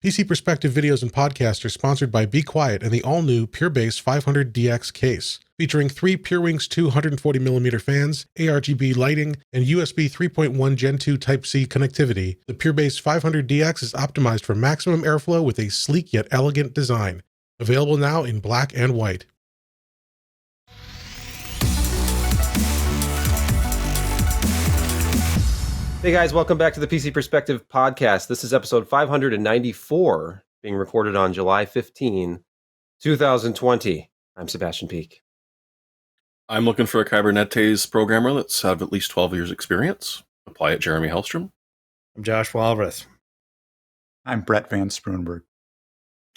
PC Perspective videos and podcasts are sponsored by Be Quiet and the all-new PureBase 500DX case, featuring 3 PureWings 2 140mm fans, ARGB lighting, and USB 3.1 Gen 2 Type-C connectivity. The PureBase 500DX is optimized for maximum airflow with a sleek yet elegant design. Available now in black and white. Hey guys, welcome back to the PC Perspective podcast. This is episode 594, being recorded on July 15, 2020. I'm Sebastian Peak. I'm looking for a Kubernetes programmer that's had at least 12 years experience. Apply at Jeremy Hellstrom. I'm Josh Walrath. I'm Brett Van Sproonberg.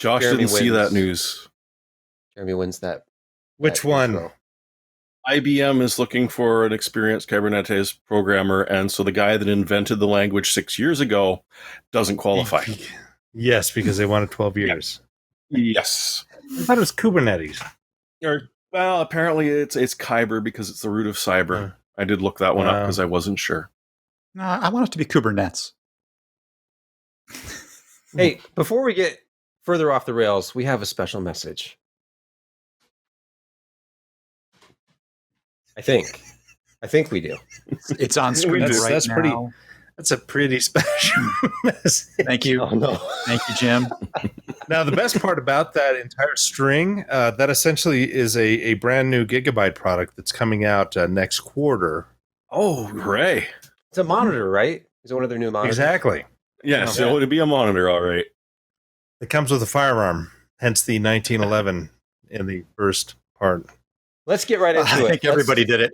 Josh Jeremy didn't see wins. that news. Jeremy wins that. Which that one? intro. IBM is looking for an experienced Kubernetes programmer, and so the guy that invented the language 6 years ago doesn't qualify. Yes, because they wanted 12 years. Yes. I thought it was Kubernetes. Well, apparently it's Kyber because it's the root of cyber. I did look that one up because I wasn't sure. No, I want it to be Kubernetes. Hey, before we get further off the rails, we have a special message. I think we do. It's on screen That's- right that's now. pretty- That's a pretty special message. Thank you. Oh, no. Thank you, Jim. Now, the best part about that entire string, that essentially is a brand new Gigabyte product that's coming out next quarter. Oh, hooray. It's a monitor, right? Is it one of their new monitors? Exactly. Yes, Okay. it would be a monitor, all right. It comes with a firearm, hence the 1911 in the first part. Let's get right into I it. think everybody did it.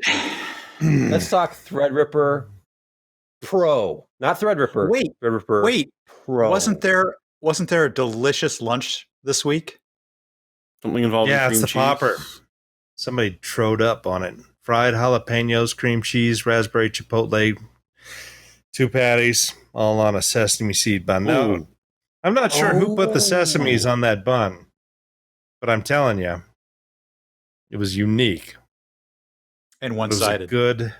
Let's talk Threadripper Pro. Not Threadripper. Wait, Threadripper wait. Pro. Wasn't there a delicious lunch this week? Something involving Yeah, cream it's the cheese. popper. Somebody trode up on it. Fried jalapenos, cream cheese, raspberry chipotle, 2 patties, all on a sesame seed bun. No, Ooh. I'm not sure who put the sesames Oh. on that bun, but I'm telling you, it was unique. And It was a one-sided. good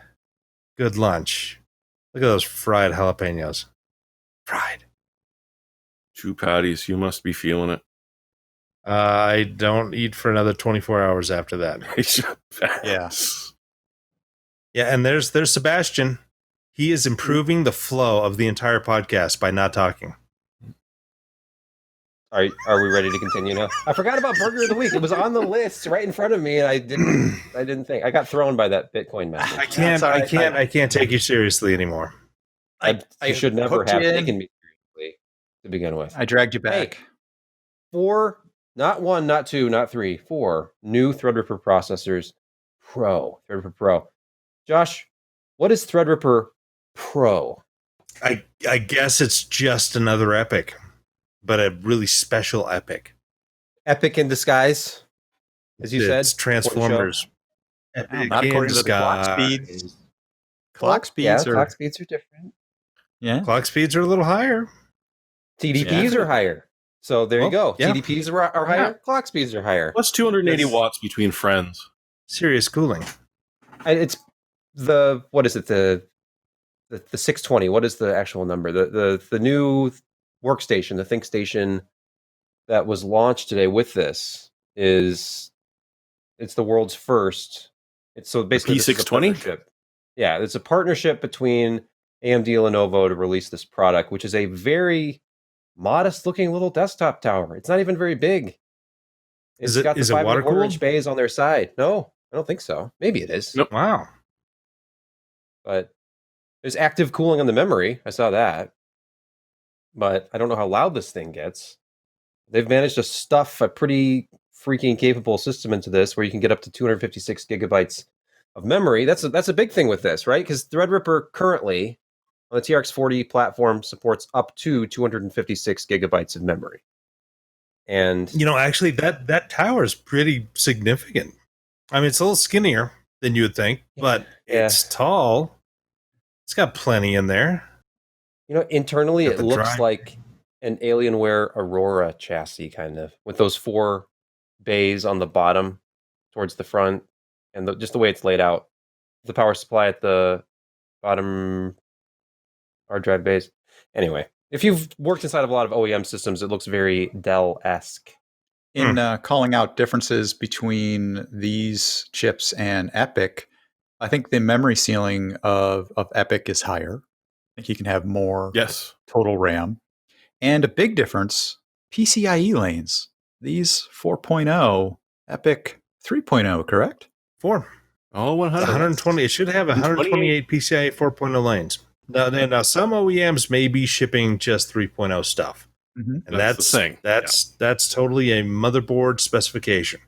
lunch. Look at those fried jalapenos. Fried. 2 patties. You must be feeling it. I don't eat for another 24 hours after that. Yeah. Yeah, and there's Sebastian. He is improving the flow of the entire podcast by not talking. Are we ready to continue now? I forgot about Burger of the Week. It was on the list right in front of me, and I didn't think. I got thrown by that Bitcoin message. I can't take you seriously anymore. You should never hooked have you in. taken me seriously to begin with. I dragged you back. Hey. 4, not 1, not 2, not 3, 4 new Threadripper processors Pro. Threadripper Pro. Josh, what is Threadripper Pro? I guess it's just another epic, but a really special epic. Epic in disguise, as you said. It's Transformers. Epic Not in according to the clock disguise. speeds. Clock Clock speeds are different. Yeah. Clock speeds are a little higher. TDPs are higher. So there you Well, go. yeah. TDPs are higher. Yeah. Clock speeds are higher. What's 280 Yes. watts between friends? Serious cooling. It's what is it? The 620. What is the actual number? The new workstation, the ThinkStation that was launched today with this it's the world's first. It's so basically this is a P620? partnership. Yeah, it's a partnership between AMD and Lenovo to release this product, which is a very modest looking little desktop tower. It's not even very big. It's got the is it 5 water cooled? inch bays on their side. No, I don't think so. Maybe it is. Nope. Wow. But there's active cooling on the memory. I saw that. But I don't know how loud this thing gets. They've managed to stuff a pretty freaking capable system into this where you can get up to 256 gigabytes of memory. That's a big thing with this, right? Because Threadripper currently on the TRX40 platform supports up to 256 gigabytes of memory. And Actually, that tower is pretty significant. I mean, it's a little skinnier than you would think, but Yeah. it's tall. It's got plenty in there. internally Got it the looks drive. like an Alienware Aurora chassis, kind of, with those 4 bays on the bottom towards the front, and just the way it's laid out. The power supply at the bottom hard drive bays. Anyway, If you've worked inside of a lot of OEM systems, it looks very Dell-esque. In calling out differences between these chips and EPYC, I think the memory ceiling of EPYC is higher. I think you can have more Yes. total RAM. And a big difference, PCIe lanes. These 4.0, EPYC 3.0, correct? 4. Oh, 100. 120. It should have 128 PCIe 4.0 lanes. Now, some OEMs may be shipping just 3.0 stuff. Mm-hmm. And That's the thing. That's totally a motherboard specification.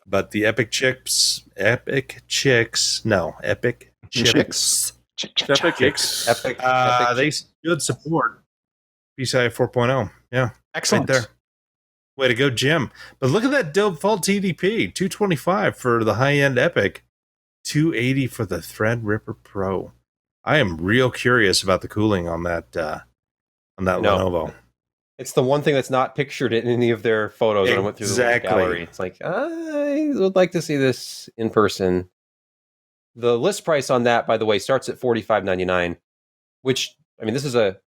But the EPYC chips, EPYC chips. Epic They should support PCIe 4.0. Yeah, Excellent. right there. Way to go, Jim. But look at that default TDP, 225 for the high-end EPYC, 280 for the Threadripper Pro. I am real curious about the cooling on that Lenovo. It's the one thing that's not pictured in any of their photos when I went through the Exactly. gallery. It's like, I would like to see this in person. The list price on that, by the way, starts at $45.99, which, I mean, this is a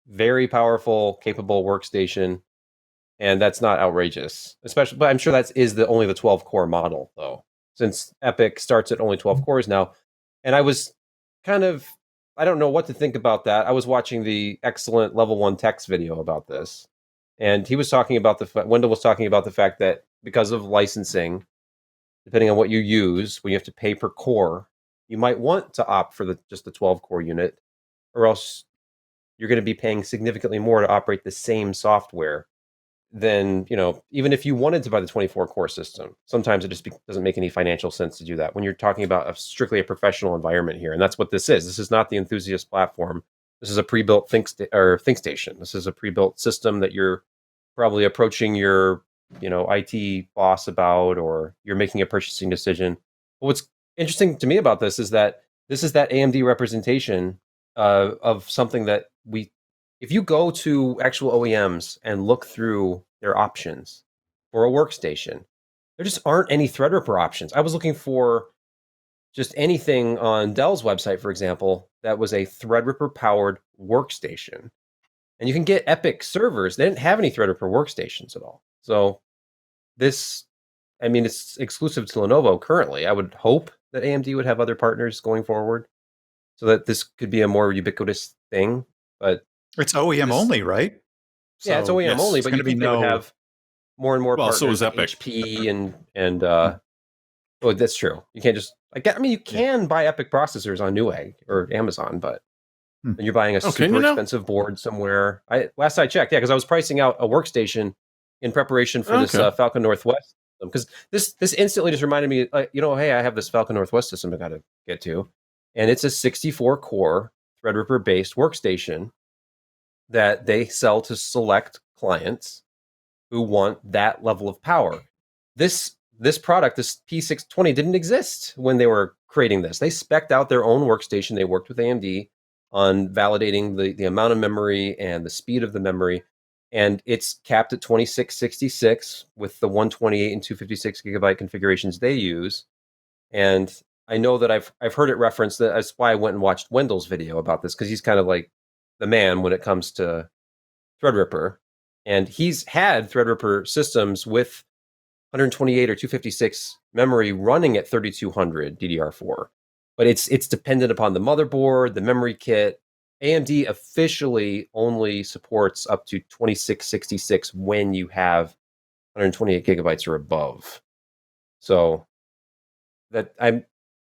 very powerful, capable workstation, and that's not outrageous. Especially, but I'm sure that is only the 12-core model, though, since EPYC starts at only 12 cores now. And I was kind of, I don't know what to think about that. I was watching the excellent Level 1 Tech's video about this, and he was talking about Wendell was talking about the fact that because of licensing, depending on what you use, when you have to pay per core, you might want to opt for just the 12-core unit, or else you're going to be paying significantly more to operate the same software than, even if you wanted to buy the 24-core system. Sometimes it just doesn't make any financial sense to do that when you're talking about strictly a professional environment here. And that's what this is. This is not the enthusiast platform. This is a pre-built ThinkStation. This is a pre-built system that you're probably approaching your, IT boss about, or you're making a purchasing decision. But what's interesting to me about this is that AMD representation of something that if you go to actual OEMs and look through their options for a workstation, there just aren't any Threadripper options. I was looking for just anything on Dell's website, for example, that was a Threadripper powered workstation. And you can get EPYC servers. They didn't have any Threadripper workstations at all. So it's exclusive to Lenovo currently. I would hope that AMD would have other partners going forward so that this could be a more ubiquitous thing. But it's OEM only, right? Yeah, it's OEM only, but you think they would have more and more partners. So is EPYC. HP and well, that's true. You can't just you can buy EPYC processors on Newegg or Amazon, but when you're buying a super expensive board somewhere. Last I checked, because I was pricing out a workstation in preparation for this Falcon Northwest system, because this instantly just reminded me, hey, I have this Falcon Northwest system I got to get to, and it's a 64-core Threadripper based workstation that they sell to select clients who want that level of power. This product, this P620, didn't exist when they were creating this. They spec'd out their own workstation. They worked with AMD on validating the amount of memory and the speed of the memory. And it's capped at 2666 with the 128 and 256 gigabyte configurations they use. And I know that I've heard it referenced. That's why I went and watched Wendell's video about this, because he's kind of like the man when it comes to Threadripper. And he's had Threadripper systems with 128 or 256 memory running at 3200 DDR4. But it's dependent upon the motherboard, the memory kit. AMD officially only supports up to 2666 when you have 128 gigabytes or above. So that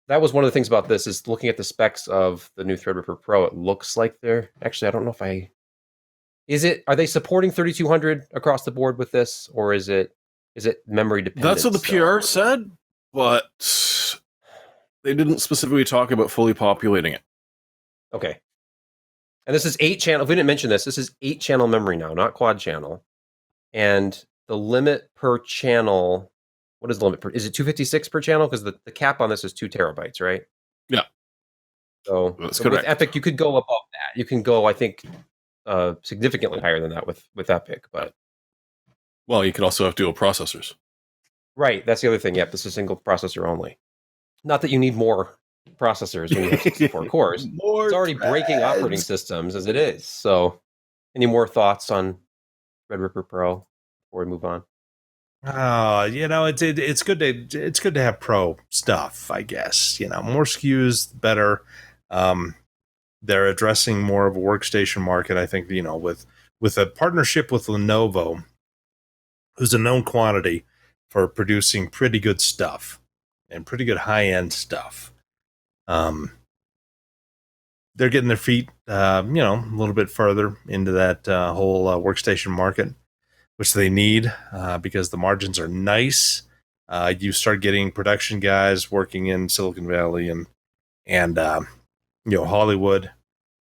was one of the things about this, is looking at the specs of the new Threadripper Pro. It looks like they're actually, I don't know if are they supporting 3200 across the board with this, or is it memory dependent? That's what the PR said, but they didn't specifically talk about fully populating it. Okay. And this is 8 channel. If we didn't mention this is 8 channel memory now, not quad channel. And the limit per channel, what is the limit is it 256 per channel? Because the cap on this is 2 terabytes, right? Yeah. So with EPYC, you could go above that. You can go, I think, significantly higher than that with EPYC. But well, you could also have dual processors. Right. That's the other thing. Yep. This is single processor only. Not that you need more processors when you have 64 cores. It's already breaking operating systems as it is. So Any more thoughts on Threadripper Pro before we move on? It's good to have pro stuff, I guess. More SKUs, better. They're addressing more of a workstation market, I think, with a partnership with Lenovo, who's a known quantity for producing pretty good stuff and pretty good high-end stuff. They're getting their feet, a little bit further into that whole workstation market, which they need because the margins are nice. You start getting production guys working in Silicon Valley and Hollywood,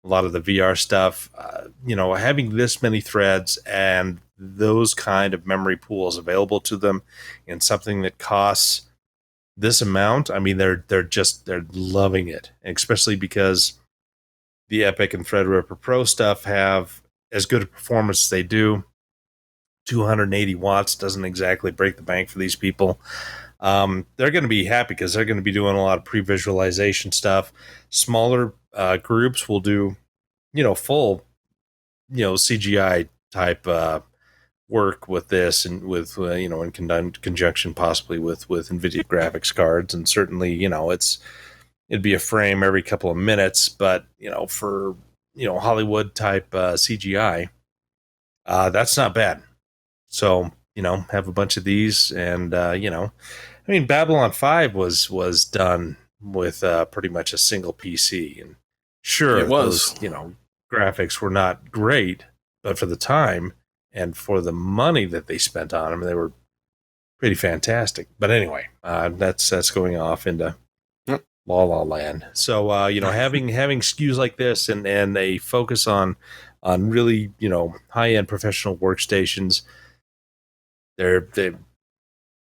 a lot of the VR stuff. Having this many threads and those kind of memory pools available to them in something that costs this amount, I mean, they're loving it, especially because the Epic and Threadripper Pro stuff have as good a performance as they do. 280 watts doesn't exactly break the bank for these people. They're going to be happy because they're going to be doing a lot of pre-visualization stuff. Smaller groups will do, full, CGI type work with this, and with in conjunction possibly with NVIDIA graphics cards, and certainly it'd be a frame every couple of minutes, but for Hollywood type CGI, that's not bad. So have a bunch of these, and Babylon 5 was done with pretty much a single PC, and sure, it was. Those, graphics were not great, but for the time and for the money that they spent on them, they were pretty fantastic. But anyway, that's going off into La La Land. So having SKUs like this and a focus on really high end professional workstations. This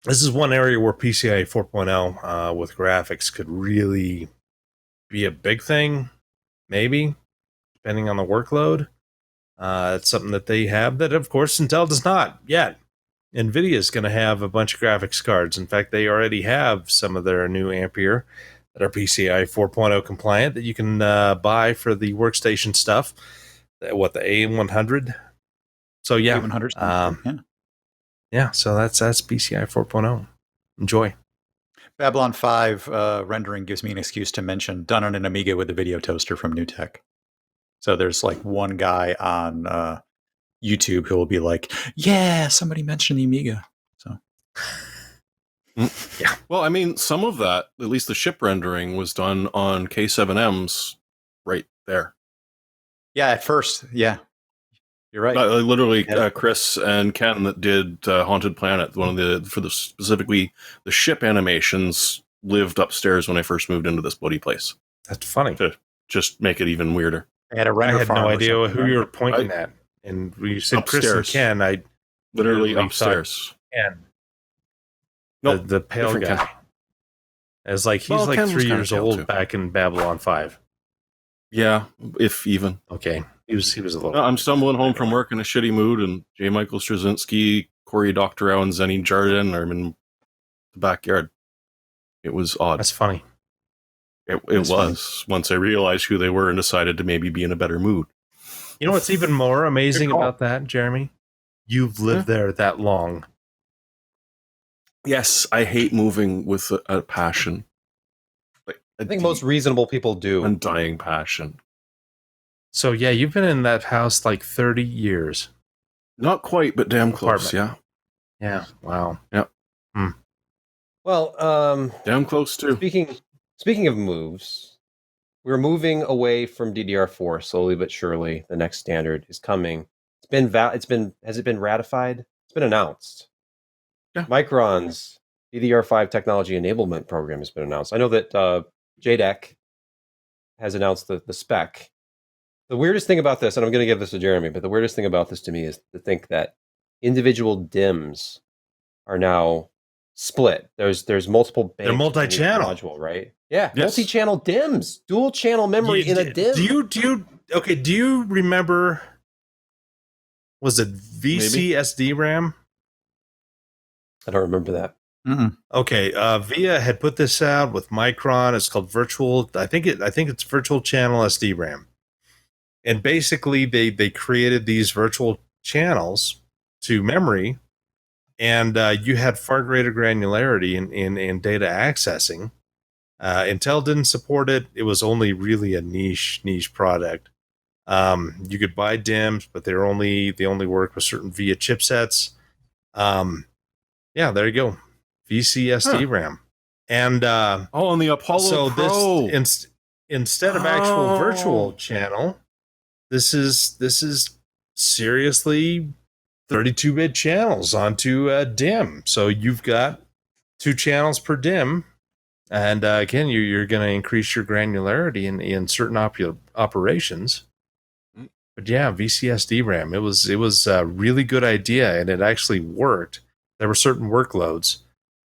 is one area where PCIe 4.0 with graphics could really be a big thing, maybe, depending on the workload. It's something that they have that, of course, Intel does not yet. NVIDIA is going to have a bunch of graphics cards. In fact, they already have some of their new Ampere that are PCIe 4.0 compliant that you can buy for the workstation stuff. The A100? So, yeah. A100. Yeah, so that's PCIe 4.0. Enjoy. Babylon 5 rendering gives me an excuse to mention done on an Amiga with a video toaster from NewTek. So there's like one guy on YouTube who will be like, yeah, somebody mentioned the Amiga. So, yeah. Well, I mean, some of that, at least the ship rendering, was done on K7Ms right there. Yeah, at first, yeah. You're right. Literally, Chris and Ken that did Haunted Planet, specifically the ship animations, lived upstairs when I first moved into this bloody place. That's funny. To just make it even weirder. I had a render I had farm no or idea something, who you were pointing at. And when you said Upstairs. Chris and Ken, I literally thought upstairs. Ken. Nope, the pale different guy. Ken. As like he's like Ken was 3 kinda years pale old too. back in Babylon 5. Yeah, if even. Okay. He was a little. I'm stumbling home from work in a shitty mood, and J. Michael Straczynski, Cory Doctorow, and Zenny Jardin are in the backyard. It was odd. That's funny. It was funny. Once I realized who they were and decided to maybe be in a better mood. You know what's even more amazing Good call. about that, Jeremy? You've lived there that long. Yes, I hate moving with a passion. Like I think most reasonable people do. undying passion. So yeah, you've been in that house like 30 years. Not quite, but damn close. Apartment. Yeah, Yeah. Wow. Well, damn close too. speaking of moves, we're moving away from DDR4 slowly but surely. The next standard is coming. Has it been ratified? It's been announced. Yeah. Micron's DDR5 technology enablement program has been announced. I know that JDEC has announced the spec. The weirdest thing about this, and I'm going to give this to Jeremy, but the weirdest thing about this to me is to think that individual DIMMs are now split. There's multiple banks. They're multi-channel. Module, right? Yeah, Yes. multi-channel DIMMs, dual channel memory in a DIMM. Do you remember? Was it VCSD RAM? I don't remember that. Mm-mm. Okay, VIA had put this out with Micron. It's called virtual. I think it's virtual channel SD RAM. And basically, they created these virtual channels to memory, and you had far greater granularity in data accessing. Intel didn't support it. It was only really a niche product. You could buy DIMMs, but they only work with certain VIA chipsets. Yeah, there you go. VCSD RAM. And on the Apollo so Pro. this instead of actual virtual channel, this is seriously 32-bit channels onto a DIMM. So you've got 2 channels per DIMM. And again, you're going to increase your granularity in certain operations. But yeah, VCSD RAM. It was a really good idea, and it actually worked. There were certain workloads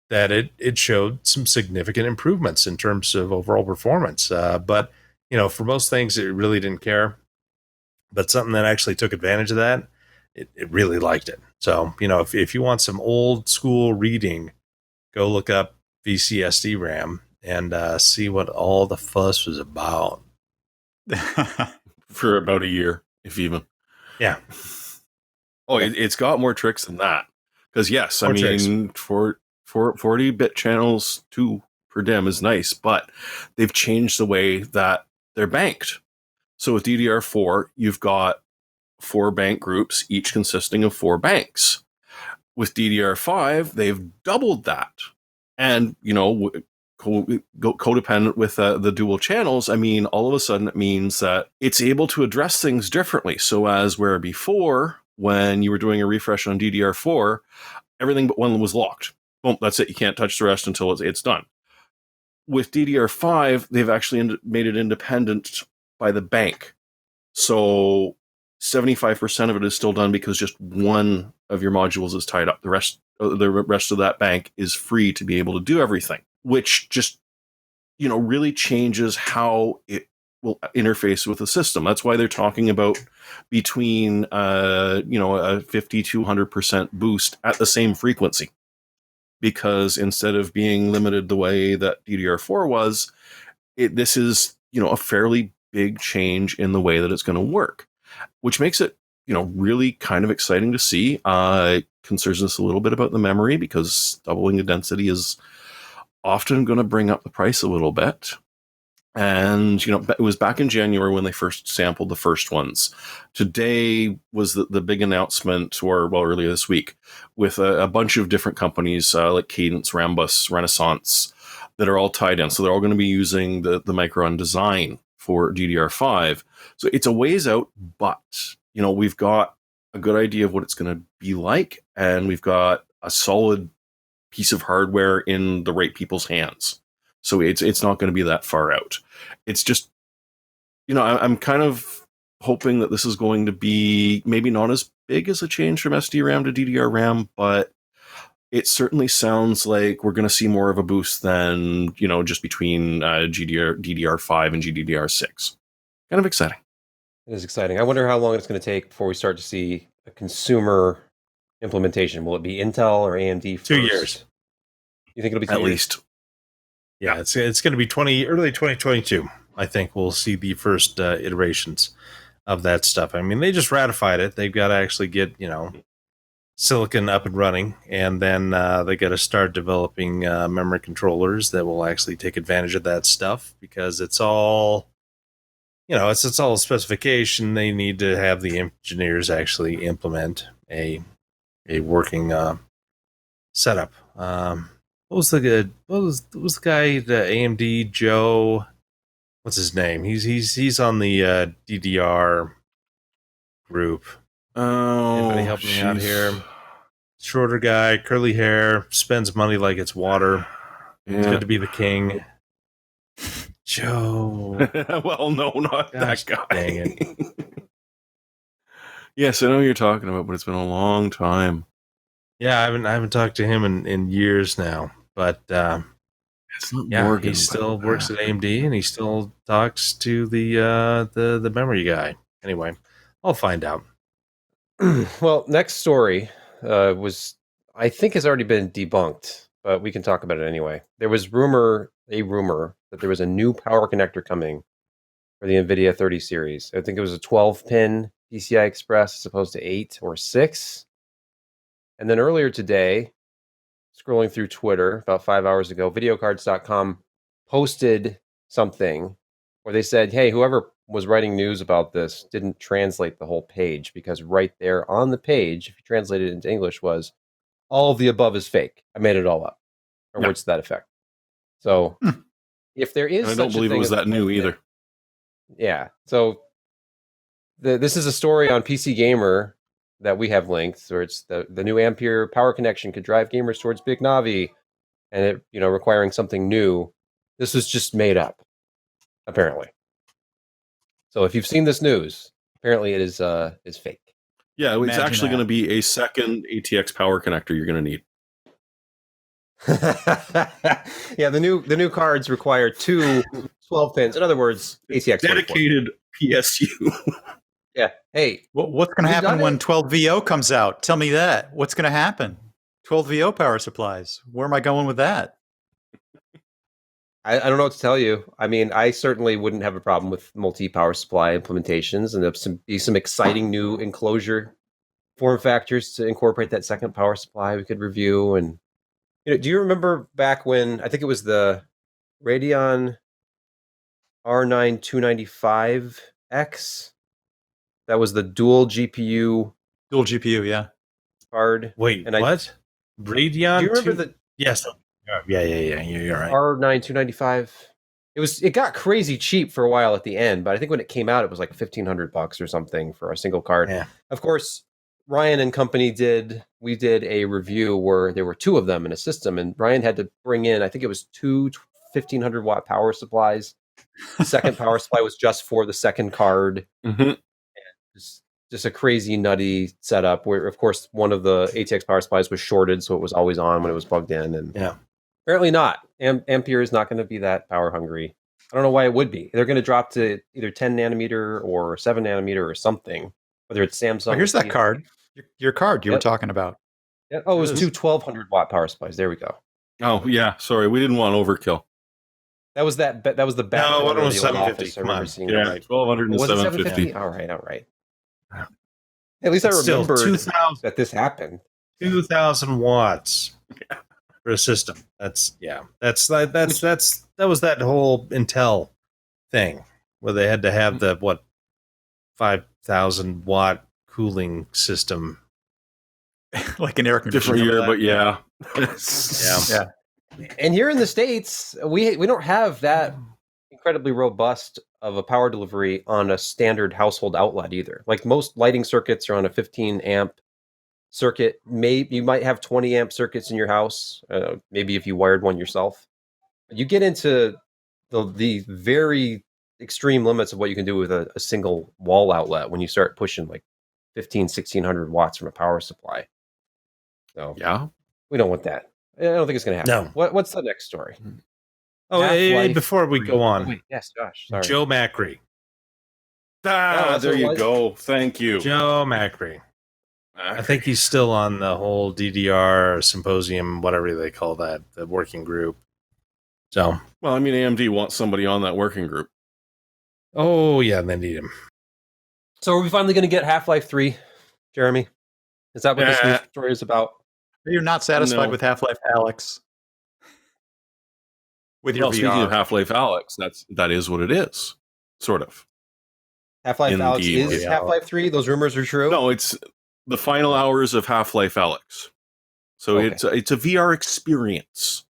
that it showed some significant improvements in terms of overall performance. But for most things, it really didn't care. But something that actually took advantage of that, it really liked it. So if you want some old school reading, go look up VCSD RAM and see what all the fuss was about. For about a year, if even. Yeah. Oh, it's got more tricks than that. Because yes, More I mean, for 40-bit channels, 2 per DIMM is nice, but they've changed the way that they're banked. So with DDR4, you've got 4 bank groups, each consisting of 4 banks. With DDR5, they've doubled that. And, codependent with the dual channels, I mean, all of a sudden it means that it's able to address things differently. So as where before, when you were doing a refresh on DDR4, everything but one was locked. Boom, that's it. You can't touch the rest until it's done. With DDR5, they've actually made it independent by the bank. So 75% of it is still done because just one of your modules is tied up. The rest of that bank is free to be able to do everything, which just, really changes how it will interface with the system. That's why they're talking about between, a 50 to 100% boost at the same frequency. Because instead of being limited the way that DDR4 was, this is, a fairly big change in the way that it's going to work, which makes it, really kind of exciting to see. It concerns us a little bit about the memory because doubling the density is often going to bring up the price a little bit. And, it was back in January when they first sampled the first ones. Today was the big announcement, earlier this week, with a bunch of different companies like Cadence, Rambus, Renaissance, that are all tied in. So they're all going to be using the Micron design for DDR5. So it's a ways out, but, we've got a good idea of what it's going to be like, and we've got a solid piece of hardware in the right people's hands. So it's not going to be that far out. It's just, I'm kind of hoping that this is going to be maybe not as big as a change from SDRAM to DDR-RAM, but it certainly sounds like we're going to see more of a boost than, just between DDR5 and GDDR6. Kind of exciting. It is exciting. I wonder how long it's going to take before we start to see a consumer implementation. Will it be Intel or AMD first? 2 years. You think it'll be 2 At years? least. Yeah, it's going to be early 2022. I think we'll see the first iterations of that stuff. I mean, they just ratified it. They've got to actually get, silicon up and running, and then they got to start developing memory controllers that will actually take advantage of that stuff, because it's all, it's all a specification. They need to have the engineers actually implement a working setup. What was the guy, the AMD Joe? What's his name? He's on the DDR group. Oh, Anybody help me out here? Shorter guy, curly hair, spends money like it's water. It's good to be the king. Joe. Well, no, not Gosh, that guy. dang it. Yes, I know who you're talking about, but it's been a long time. Yeah, I haven't talked to him in years now, but It's not yeah, Morgan, he still works at AMD, and he still talks to the memory guy. Anyway, I'll find out. Well, next story I think has already been debunked, but we can talk about it anyway. There was a rumor that there was a new power connector coming for the NVIDIA 30 series. I think it was a 12-pin PCI Express as opposed to 8 or 6. And then earlier today, scrolling through Twitter about 5 hours ago, videocards.com posted something where they said, hey, whoever was writing news about this didn't translate the whole page, because right there on the page, if you translate it into English, was all of the above is fake. I made it all up, or words to that effect. So if there is, And I such don't believe a thing it was that new either. Yeah. So this is a story on PC Gamer that we have linked, where it's the new Ampere power connection could drive gamers towards Big Navi, and it requiring something new. This was just made up, apparently. So if you've seen this news, apparently it is fake. Yeah, it's Imagine actually that. going to be a second ATX power connector you're going to need. Yeah, the new cards require two 12 pins. In other words, ATX 24. Dedicated PSU. Yeah. Hey, What's going to We've happen done when it. 12VO comes out? Tell me that. What's going to happen? 12VO power supplies. Where am I going with that? I don't know what to tell you. I mean, I certainly wouldn't have a problem with multi-power supply implementations, and there'll be some exciting new enclosure form factors to incorporate that second power supply we could review. And do you remember back when, I think it was the Radeon R9 295X? That was the dual GPU Dual GPU, yeah. card. Wait, And what? Radeon? Do you remember 2? the Yes. Yeah. You're right. R9 295? It got crazy cheap for a while at the end, but I think when it came out, it was like $1,500 or something for a single card. Yeah. Of course, Ryan and company did a review where there were two of them in a system, and Ryan had to bring in, I think it was two 1,500 watt power supplies. The second power supply was just for the second card. Mm-hmm. Just a crazy nutty setup where, of course, one of the ATX power supplies was shorted, so it was always on when it was plugged in. And Yeah. apparently not. Ampere is not going to be that power hungry. I don't know why it would be. They're going to drop to either 10 nanometer or 7 nanometer or something, whether it's Samsung. Oh, here's that card. Your card you were Yep. talking about. Yeah. Oh, it was It is. two 1,200 watt power supplies. There we go. Oh, yeah. Sorry, we didn't want overkill. That was the back No, corner one of was the old 750. office. I Come remember on. seeing Yeah, it. 1,200 and Was it 750. 750? All right. At least I It's still remember 2,000 that this happened. 2,000 watts for a system. That was that whole Intel thing where they had to have the 5,000 watt cooling system. Like an air conditioner. Different year, but yeah. Yeah. And here in the States, we don't have that incredibly robust of a power delivery on a standard household outlet either. Like most lighting circuits are on a 15 amp circuit. You might have 20 amp circuits in your house, maybe if you wired one yourself. You get into the very extreme limits of what you can do with a single wall outlet when you start pushing like 1,600 watts from a power supply. So Yeah. we don't want that. I don't think it's going to happen. No. What's the next story? Oh, hey, Half-Life before we 3. go on, Oh, wait, yes, Josh. Sorry. Joe Macri. Ah, that's there what it you was? go. Thank you. Joe Macri. I think he's still on the whole DDR symposium, whatever they call that, the working group. So, Well, I mean, AMD wants somebody on that working group. oh yeah, they need him. So are we finally going to get Half-Life 3, Jeremy? Is that what this news story is about? You're not satisfied No. with Half-Life Alyx? With your Well, speaking of VR. Half-Life Alyx, that is what it is, sort of. Half-Life Alyx Indeed. is Yeah. Half-Life 3? Those rumors are true? No, it's the final hours of Half-Life Alyx. So Okay. it's a VR experience,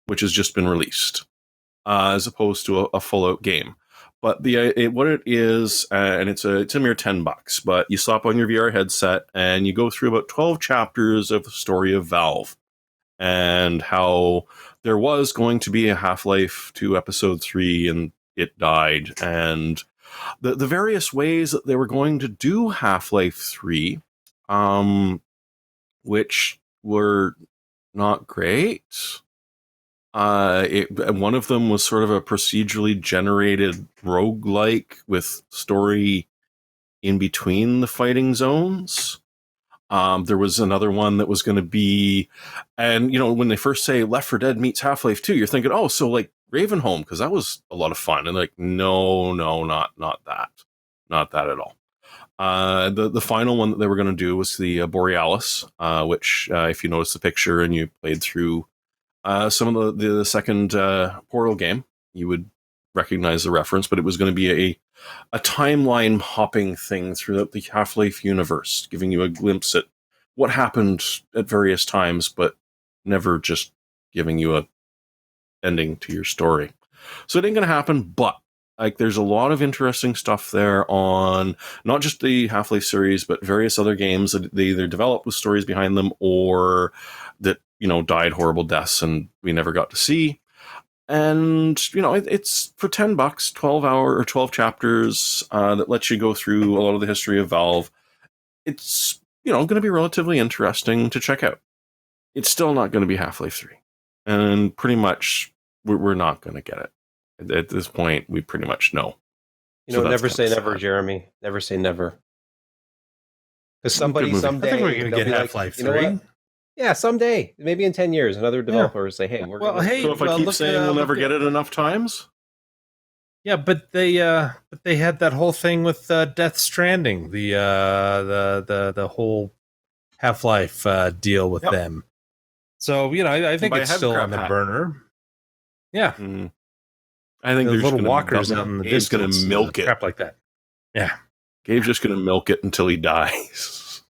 which has just been released, as opposed to a full-out game. But what it is, and it's a mere $10, but you slap on your VR headset and you go through about 12 chapters of the story of Valve and how there was going to be a Half-Life 2 Episode 3 and it died, and the various ways that they were going to do Half-Life 3, which were not great. One of them was sort of a procedurally generated roguelike with story in between the fighting zones. There was another one that was going to be, and when they first say Left 4 Dead meets Half-Life 2, you're thinking, oh, so like Ravenholm, because that was a lot of fun. And like, no, not that at all. The final one that they were going to do was the Borealis, which, if you notice the picture and you played through some of the second Portal game, you would recognize the reference. But it was going to be a timeline hopping thing throughout the Half-Life universe, giving you a glimpse at what happened at various times, but never just giving you a ending to your story. So it ain't going to happen, but like, there's a lot of interesting stuff there on not just the Half-Life series, but various other games that they either developed with stories behind them or that, died horrible deaths and we never got to see. And, it's for $10, 12 chapters that lets you go through a lot of the history of Valve. It's, going to be relatively interesting to check out. It's still not going to be Half-Life 3. And pretty much we're not going to get it. At this point, we pretty much know. Never say never, Jeremy. Never say never. Because somebody someday, I think we're going to get Half-Life 3. Yeah, someday, maybe in 10 years, another developer will say, "Hey, we're so if I keep saying we'll never get it enough times." Yeah, but they had that whole thing with Death Stranding, the whole Half-Life deal with them. So I think it's still on the burner. Yeah. I think there's little walkers out in the distance. He's going to milk it. Crap like that. Yeah. Gabe's just going to milk it until he dies.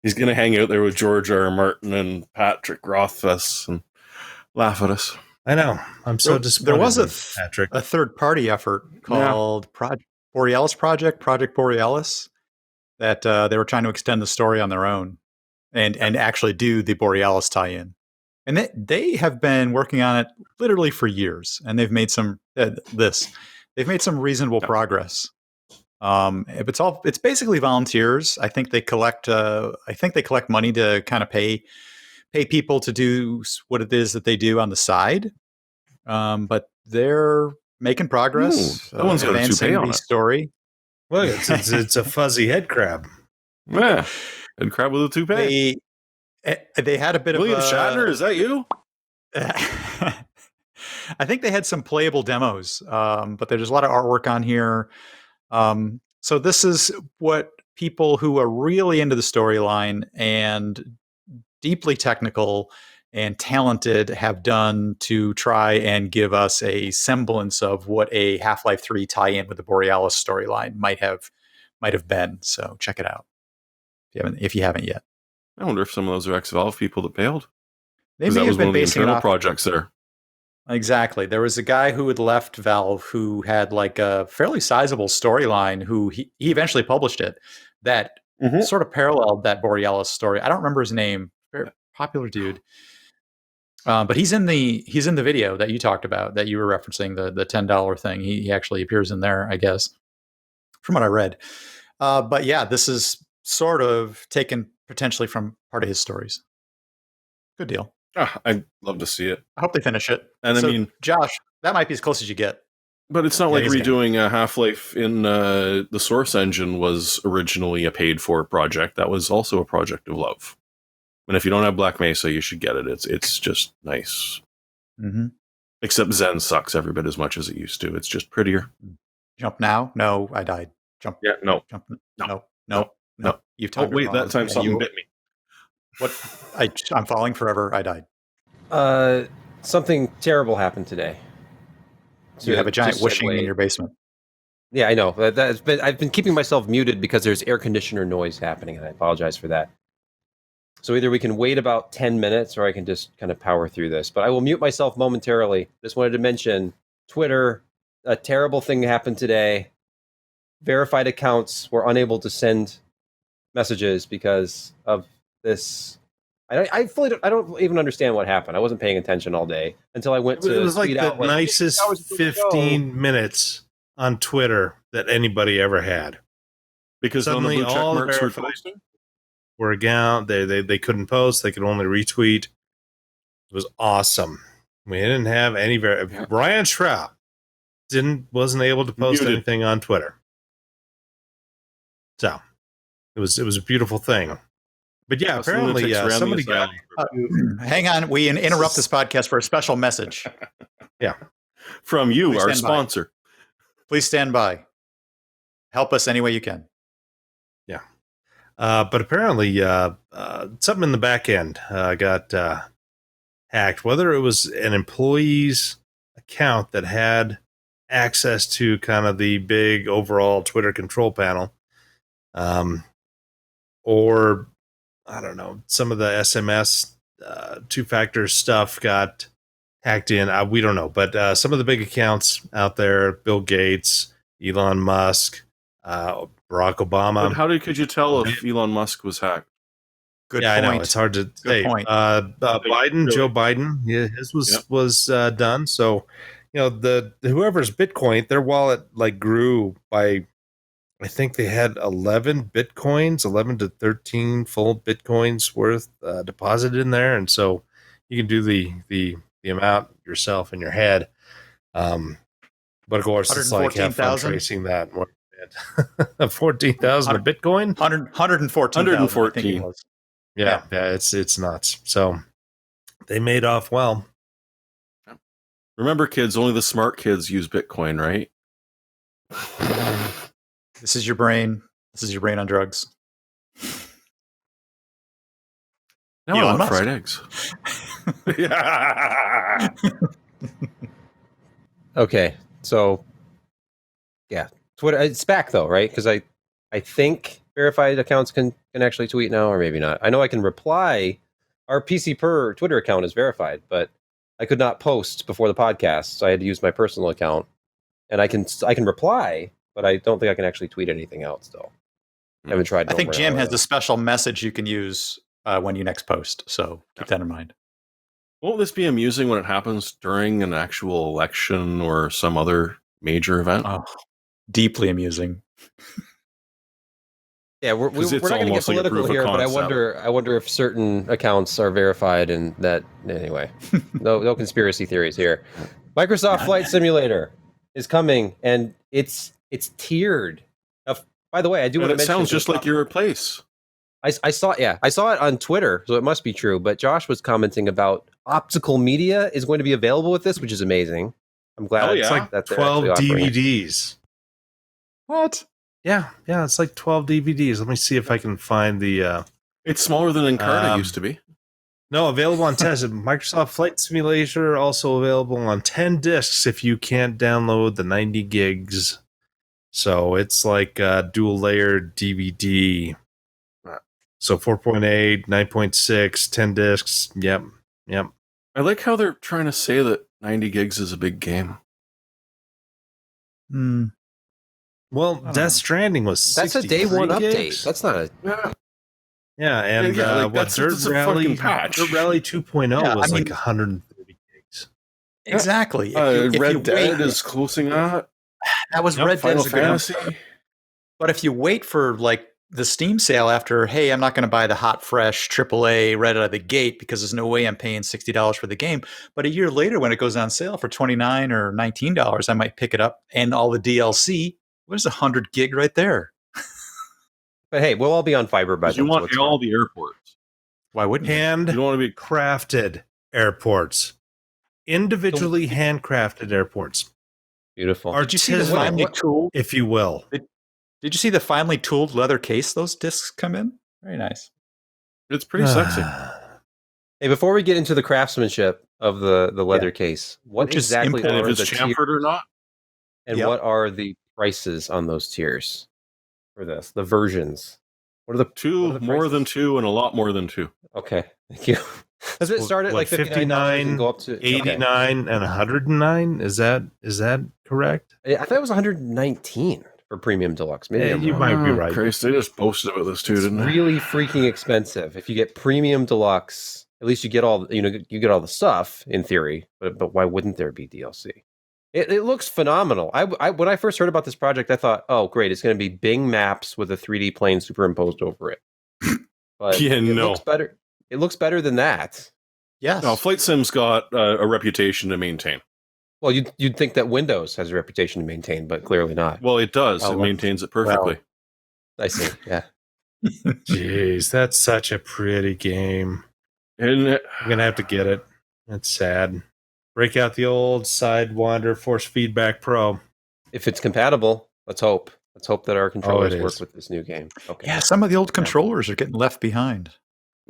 He's going to hang out there with George R. R. Martin and Patrick Rothfuss and laugh at us. I know. I'm so disappointed. There was a third-party effort called Borealis Project Borealis, that they were trying to extend the story on their own and actually do the Borealis tie-in. And they have been working on it literally for years, and they've made some reasonable progress. It's basically volunteers. I think they collect money to kind of pay people to do what it is that they do on the side. But they're making progress. That one's got a toupee on it. Story. Well, it's a fuzzy head crab. Yeah, head crab with a toupee. They had a bit William of Shatner. Is that you? I think they had some playable demos, but there's a lot of artwork on here. So this is what people who are really into the storyline and deeply technical and talented have done to try and give us a semblance of what a Half-Life 3 tie-in with the Borealis storyline might have been. So check it out if you haven't yet. I wonder if some of those are ex-Valve people that bailed. They may have been basing internal projects there. Exactly. There was a guy who had left Valve who had like a fairly sizable storyline who he eventually published it that sort of paralleled that Borealis story. I don't remember his name. Very popular dude. But he's in the video that you talked about, that you were referencing, the $10 thing. He actually appears in there, I guess, from what I read. But yeah, this is sort of taken potentially from part of his stories. Good deal. I'd love to see it. I hope they finish it. And so, I mean, Josh, that might be as close as you get. But it's not like redoing Half-Life in the Source engine was originally a paid-for project. That was also a project of love. And if you don't have Black Mesa, you should get it. It's just nice. Mm-hmm. Except Zen sucks every bit as much as it used to. It's just prettier. Jump now? No, I died. Jump. Yeah, no. Jump. No. You've Oh, wait, that time something bit me. What? I'm falling forever. I died. Something terrible happened today. You have a giant whooshing in your basement. Yeah, I know. I've been keeping myself muted because there's air conditioner noise happening, and I apologize for that. So either we can wait about 10 minutes or I can just kind of power through this. But I will mute myself momentarily. Just wanted to mention Twitter, a terrible thing happened today. Verified accounts were unable to send messages because of this. I don't even understand what happened. I wasn't paying attention all day until I went to. It was like the nicest 15 minutes on Twitter that anybody ever had. Because suddenly all the verified were down. They couldn't post. They could only retweet. It was awesome. We didn't have any. Brian Schraub wasn't able to post anything on Twitter. So it was a beautiful thing. But yeah, Us apparently lunatics ran the somebody got asylum. Hang on, we interrupt this podcast for a special message. From you, Please our stand by. sponsor. Please stand by. Help us any way you can. but apparently something in the back end got hacked. Whether it was an employee's account that had access to kind of the big overall Twitter control panel, or I don't know, some of the SMS two-factor stuff got hacked in. We don't know, but some of the big accounts out there, Bill Gates, Elon Musk, Barack Obama. But how could you tell if Elon Musk was hacked? Good Yeah, point. I know it's hard to say. point. Biden, Joe Biden, yeah, his was done. So, the whoever's Bitcoin, their wallet like grew by, I think they had 11 Bitcoins, 11 to 13 full Bitcoins worth deposited in there, and so you can do the amount yourself in your head. But of course, it's like have fun 114,000? tracing that. 14,000 a Bitcoin. 114. 114. Yeah, it's nuts. So they made off well. Remember, kids, only the smart kids use Bitcoin, right? This is your brain. This is your brain on drugs. Now I Elon want Musk. fried eggs. Yeah. Okay, so yeah, Twitter. It's back though, right? Because I think verified accounts can actually tweet now, or maybe not. I know I can reply. Our PC per Twitter account is verified, but I could not post before the podcast, so I had to use my personal account. And I can reply, but I don't think I can actually tweet anything out still. I haven't tried. I think Jim has a special message you can use when you next post. So keep that in mind. Won't this be amusing when it happens during an actual election or some other major event? Oh, deeply amusing. Yeah, we're not going to get almost like a political proof of here, but I concept. wonder if certain accounts are verified, and that anyway. No conspiracy theories here. Microsoft Flight Simulator is coming, and it's tiered. Now, by the way, I do want to And it mention sounds just like your place. I saw it on Twitter, so it must be true. But Josh was commenting about optical media is going to be available with this, which is amazing. I'm glad Oh, yeah. it's like that. 12 DVDs. What? Yeah, it's like 12 DVDs. Let me see if I can find the It's smaller than Encarta used to be. no, available on test. Microsoft Flight Simulator also available on 10 discs if you can't download the 90 gigs. So it's like a dual layered DVD. So 4.8, 9.6, 10 discs. Yep. I like how they're trying to say that 90 gigs is a big game. Well, don't know. Death Stranding was That's a day one gigs. update. That's not a. Yeah, and Yeah, like, what that's a fucking patch. Dirt Rally 2.0 Yeah, was I like mean- 130 gigs. Exactly. Red Dead is closing out. That was Yep, Red Dead. Final is a good Fantasy. But if you wait for like the Steam sale after, hey, I'm not going to buy the hot, fresh AAA right out of the gate because there's no way I'm paying $60 for the game. But a year later, when it goes on sale for $29 or $19, I might pick it up and all the DLC. There's 100 gig right there. But hey, we'll all be on fiber by Because then. you so want it's all fine. the airports. Why wouldn't you? You don't want to be. Handcrafted airports. Individually handcrafted airports. Beautiful. Did you see the Artisanal, finely tooled? if you will. Did you see the finely tooled leather case those discs come in? Very nice. It's pretty sexy. Hey, before we get into the craftsmanship of the leather case, what Which is exactly important. And are if the it's tiers, chamfered or not. and Yep. what are the prices on those tiers for this? The versions. What are the Two, what are the more prices? than two, and a lot more than two. Okay, thank you. Does it start at What, like $59 and go up to 89 and 109? Is that correct? Okay. I thought it was 119 for premium deluxe. Maybe Yeah, I'm you wrong. might be right. Christ, they just posted about this too, It's didn't they? really freaking expensive. If you get premium deluxe, at least you get all you get all the stuff in theory. But why wouldn't there be DLC? It looks phenomenal. I when I first heard about this project, I thought, oh great, it's going to be Bing Maps with a 3D plane superimposed over it. But Yeah, it no. looks better. It looks better than that. Yes. No, Flight Sim's got a reputation to maintain. Well, you'd think that Windows has a reputation to maintain, but clearly not. Well, it does. Oh, It well, maintains it perfectly. I see. Yeah. Jeez, that's such a pretty game. Isn't it? I'm gonna have to get it. That's sad. Break out the old Sidewinder Force Feedback Pro. If it's compatible, let's hope. Let's hope that our controllers is. work with this new game. Okay. Yeah, some of the old controllers are getting left behind.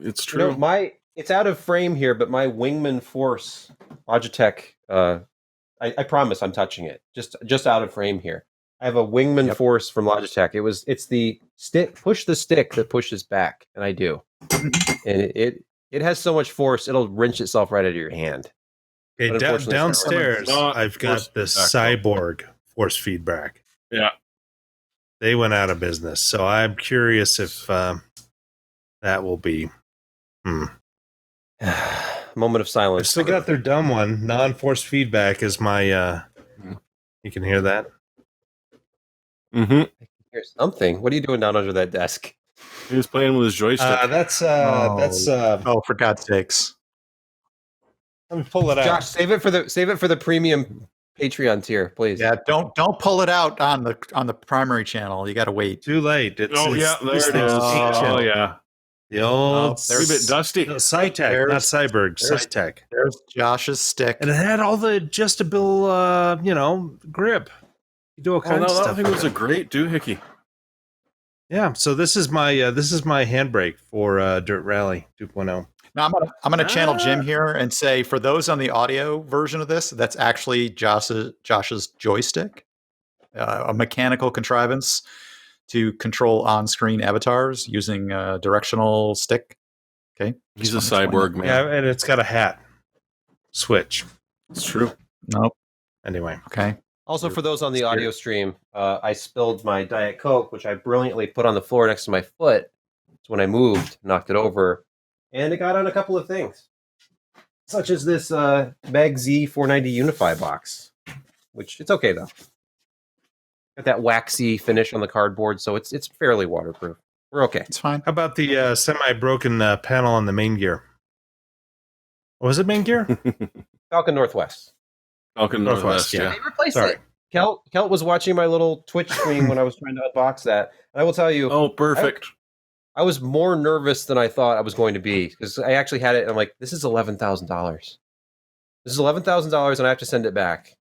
It's You know, true. it's out of frame here, but my Wingman Force Logitech, I promise I'm touching it. Just out of frame here. I have a Wingman Force from Logitech. It's the stick, push the stick that pushes back, and I do. And it has so much force, it'll wrench itself right out of your hand. Okay, But unfortunately, it's not downstairs, not I've got force the feedback, Cyborg Force Feedback. Yeah. They went out of business, so I'm curious if that will be. Moment of I silence. still got their dumb one. Non-force feedback is my. You can hear that. Mm-hmm. Here's something. What are you doing down under that desk? He was playing with his joystick. That's. Oh, for God's sakes! Let me pull it out. Josh, save it for the premium Patreon tier, please. Yeah, don't pull it out on the primary channel. You got to wait. Too late. Yeah, there it is. thing's ancient. Oh, yeah. The old. It's a bit dusty. No, Cytec, not Cyberg. Cytec. There's Josh's stick. And it had all the adjustable, grip. You do all Oh, kinds no, of that stuff. thing was a great doohickey. Yeah, so this is my handbrake for Dirt Rally 2.0. Now I'm gonna channel Jim here and say for those on the audio version of this, that's actually Josh's joystick, a mechanical contrivance to control on-screen avatars using a directional stick. Okay, He's a cyborg, man. Yeah, and it's got a hat switch. It's true. Nope. Anyway, Okay. Also, for those on the audio stream, I spilled my Diet Coke, which I brilliantly put on the floor next to my foot. So when I moved, knocked it over, and it got on a couple of things, such as this Mag Z 490 Unify box, which it's okay though. Got that waxy finish on the cardboard, so it's fairly waterproof. We're okay. It's fine. how about the semi-broken panel on the main gear? Was it main gear? Falcon Northwest. Falcon Northwest, yeah. They replaced Sorry. it. Kelt was watching my little Twitch stream when I was trying to unbox that. And I will tell you, Oh, perfect. I was more nervous than I thought I was going to be because I actually had it and I'm like, this is $11,000. This is $11,000 and I have to send it back.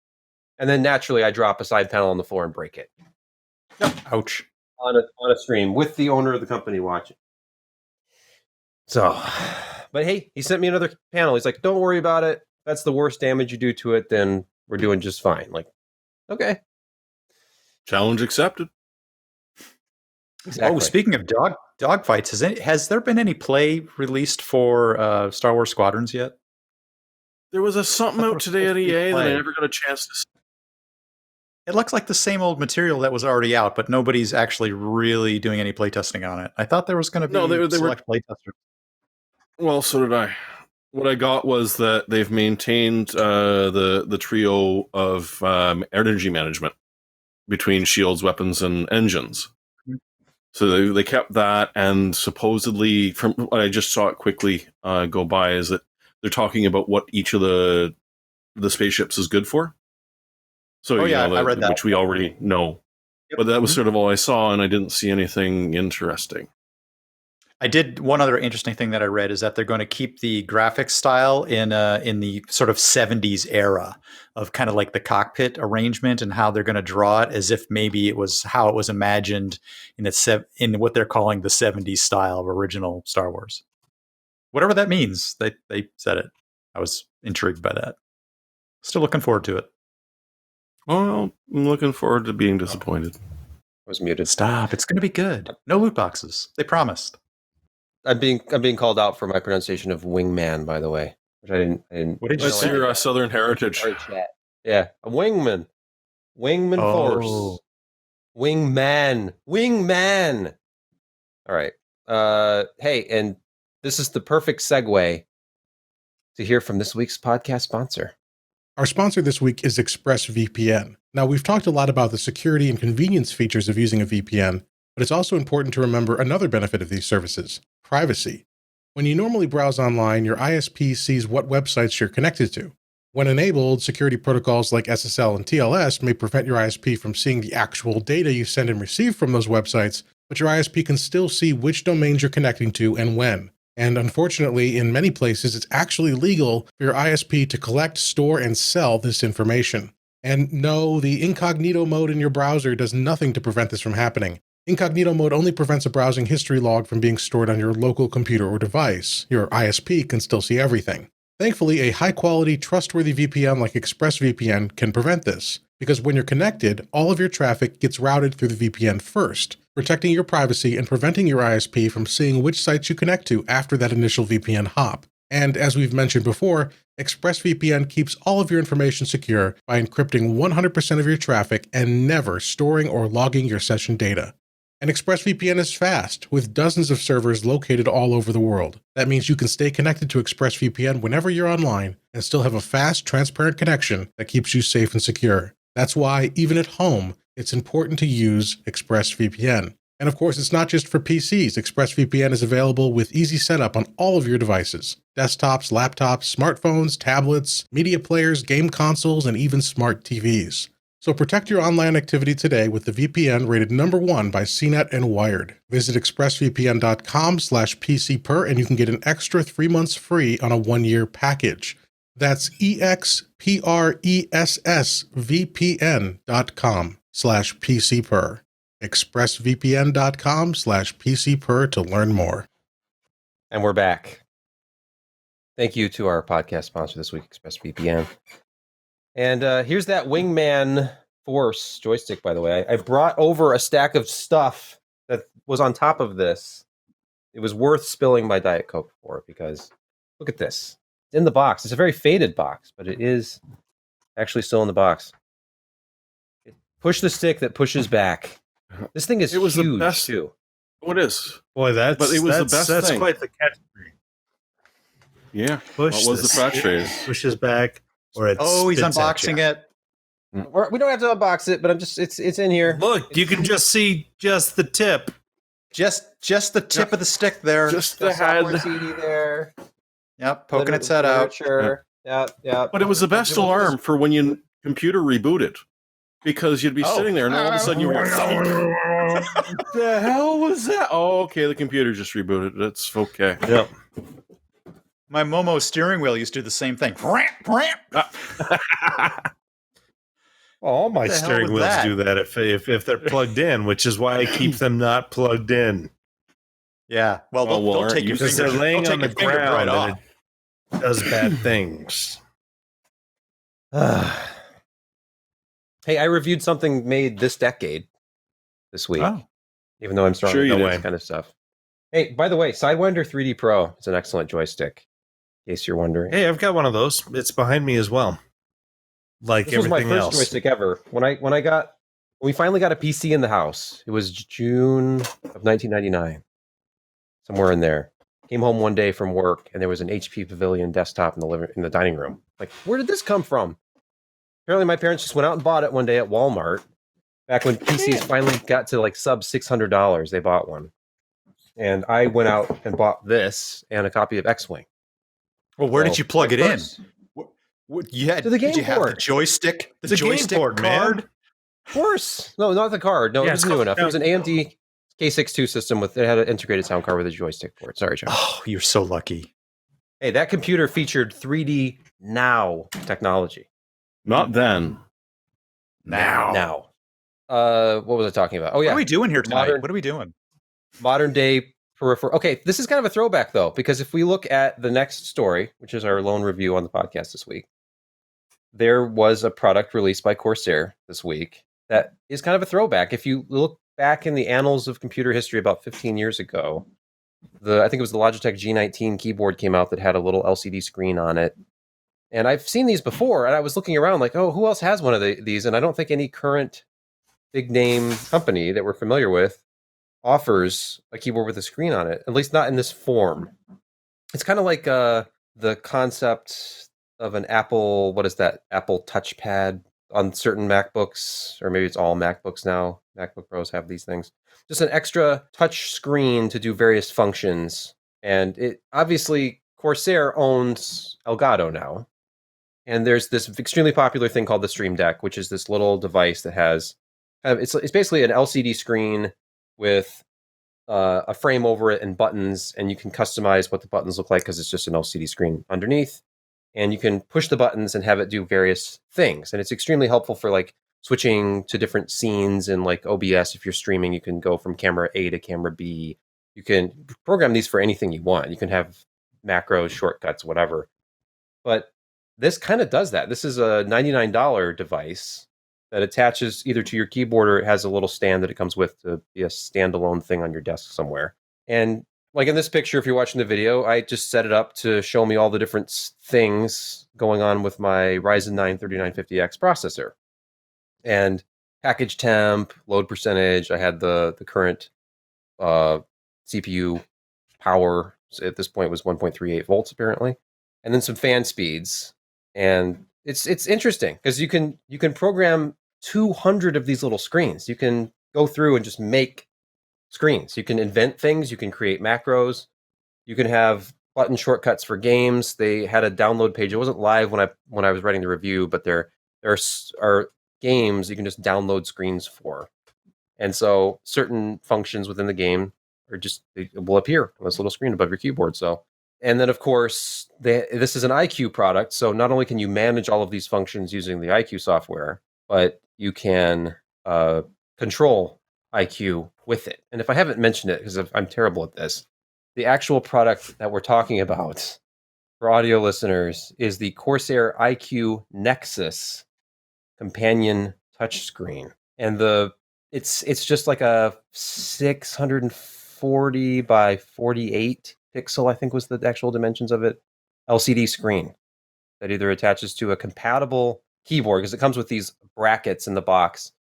And then naturally I drop a side panel on the floor and break it Ouch. on a stream with the owner of the company watching. So, but hey, he sent me another panel. He's like, don't worry about it. If that's the worst damage you do to it, then we're doing just fine. Like, okay. Challenge accepted. Exactly. Oh, speaking of dog fights, has there been any play released for Star Wars Squadrons yet? There was something out today at EA that I play. never got a chance to see. It looks like the same old material that was already out, but nobody's actually really doing any playtesting on it. I thought there was going to be No, they were- select playtesters. Well, so did I. What I got was that they've maintained the trio of energy management between shields, weapons, and engines. So they kept that, and supposedly, from what I just saw it quickly go by, is that they're talking about what each of the spaceships is good for. So Oh, yeah, I read that. which we already know. Yep. But that was sort of all I saw, and I didn't see anything interesting. I did one other interesting thing that I read is that they're going to keep the graphics style in the sort of 70s era of kind of like the cockpit arrangement and how they're going to draw it as if maybe it was how it was imagined in what they're calling the 70s style of original Star Wars. Whatever that means, they said it. I was intrigued by that. Still looking forward to it. Well, I'm looking forward to being disappointed. I was muted. Stop! It's going to be good. No loot boxes. They promised. I'm being called out for my pronunciation of wingman, by the way, which I didn't. What did you That's say? your Southern heritage. Sorry, chat. Yeah, a wingman, force, wingman. All right. Hey, and this is the perfect segue to hear from this week's podcast sponsor. Our sponsor this week is ExpressVPN. Now, we've talked a lot about the security and convenience features of using a VPN, but it's also important to remember another benefit of these services: privacy. When you normally browse online, your ISP sees what websites you're connected to. When enabled, security protocols like SSL and TLS may prevent your ISP from seeing the actual data you send and receive from those websites, but your ISP can still see which domains you're connecting to and when. And unfortunately, in many places, it's actually legal for your ISP to collect, store, and sell this information. And no, the incognito mode in your browser does nothing to prevent this from happening. Incognito mode only prevents a browsing history log from being stored on your local computer or device. Your ISP can still see everything. Thankfully, a high-quality, trustworthy VPN like ExpressVPN can prevent this, because when you're connected, all of your traffic gets routed through the VPN first, protecting your privacy and preventing your ISP from seeing which sites you connect to after that initial VPN hop. And as we've mentioned before, ExpressVPN keeps all of your information secure by encrypting 100% of your traffic and never storing or logging your session data. And ExpressVPN is fast, with dozens of servers located all over the world. That means you can stay connected to ExpressVPN whenever you're online and still have a fast, transparent connection that keeps you safe and secure. That's why, even at home, it's important to use ExpressVPN. And of course, it's not just for PCs. ExpressVPN is available with easy setup on all of your devices: desktops, laptops, smartphones, tablets, media players, game consoles, and even smart TVs. So protect your online activity today with the VPN rated #1 by CNET and Wired. Visit expressvpn.com/PCPer and you can get an extra 3 months free on a 1-year package. That's expressvpn.com/PCPer. expressvpn.com/PCPer to learn more. And we're back. Thank you to our podcast sponsor this week, ExpressVPN. And here's that Wingman Force joystick, by the way. I brought over a stack of stuff that was on top of this. It was worth spilling my Diet Coke for, because look at this. It's in the box. It's a very faded box, but it is actually still in the box. Push the stick that pushes back. This thing is huge, the best, too. Oh, it is. Boy, But it was the best that's thing. quite the catchphrase. Yeah. Push What was the stick, catchphrase? pushes back, or it Oh, he's spits at unboxing you. it. We don't have to unbox it, but it's in here. Look, you can just see just the tip. Just the tip of the stick there. Just The the software head. CD there. Yep, poking its head out. Sure. Yeah. But it was the best alarm for when your computer rebooted. Because you'd be sitting there and all of a sudden you were like, what the hell was that? Oh, okay, the computer just rebooted. That's okay. Yep. My Momo steering wheel used to do the same thing. All my What the hell steering was wheels that? do that if they're plugged in, which is why I keep them not plugged in. Yeah. Well, Oh, well, they'll aren't take you- your Because finger. they're laying they'll on take the your finger right ground and off. it does bad things. Hey, I reviewed something made this decade this week, Oh. even though I'm strong Sure with you this did. kind of stuff. Hey, by the way, Sidewinder 3D Pro is an excellent joystick, in case you're wondering. Hey, I've got one of those. It's behind me as well. Like This was my everything first else. joystick ever. When we finally got a PC in the house, it was June of 1999, somewhere in there. Came home one day from work, and there was an HP Pavilion desktop in the dining room. Like, where did this come from? Apparently, my parents just went out and bought it one day at Walmart. Back when PCs finally got to like sub $600, they bought one, and I went out and bought this and a copy of X-Wing. Well, where did you plug it in? First- You To the game did you have the port. joystick? The It's a game joystick port, card? man. Of course. No, not the card. No, Yeah, it was it's new called- enough. It was an AMD K62 system it had an integrated sound card with a joystick port. Sorry, John. Oh, you're so lucky. Hey, that computer featured 3D Now technology. Not then. Now. What was I talking about? Oh, What yeah. are we doing here tonight? Modern- What are we doing? Modern day peripheral. Okay, this is kind of a throwback, though, because if we look at the next story, which is our lone review on the podcast this week, there was a product released by Corsair this week that is kind of a throwback. If you look back in the annals of computer history about 15 years ago, I think it was the Logitech G19 keyboard came out that had a little LCD screen on it. And I've seen these before, and I was looking around like, oh, who else has one of these? And I don't think any current big name company that we're familiar with offers a keyboard with a screen on it, at least not in this form. It's kind of like the concept of an Apple, what is that? Apple touchpad on certain MacBooks, or maybe it's all MacBooks now. MacBook Pros have these things. Just an extra touch screen to do various functions. And it obviously, Corsair owns Elgato now. And there's this extremely popular thing called the Stream Deck, which is this little device that has it's basically an LCD screen with a frame over it and buttons, and you can customize what the buttons look like because it's just an LCD screen underneath. And you can push the buttons and have it do various things. And it's extremely helpful for like switching to different scenes in like OBS. If you're streaming, you can go from camera A to camera B. You can program these for anything you want. You can have macros, shortcuts, whatever. But this kind of does that. This is a $99 device that attaches either to your keyboard or it has a little stand that it comes with to be a standalone thing on your desk somewhere. And like in this picture, if you're watching the video, I just set it up to show me all the different things going on with my Ryzen 9 3950X processor. And package temp, load percentage, I had the current CPU power. So at this point it was 1.38 volts apparently. And then some fan speeds. And it's interesting because you can program 200 of these little screens. You can go through and just make screens. You can invent things. You can create macros. You can have button shortcuts for games. They had a download page. It wasn't live when I was writing the review, but there are games you can just download screens for. And so certain functions within the game they will appear on this little screen above your keyboard. So, and then of course, this is an iCUE product. So not only can you manage all of these functions using the iCUE software, but you can control iCUE with it. And if I haven't mentioned it, because I'm terrible at this, the actual product that we're talking about for audio listeners is the Corsair iCUE NEXUS companion touchscreen. And it's just like a 640 by 48 pixel, I think was the actual dimensions of it, LCD screen that either attaches to a compatible keyboard, because it comes with these brackets in the box,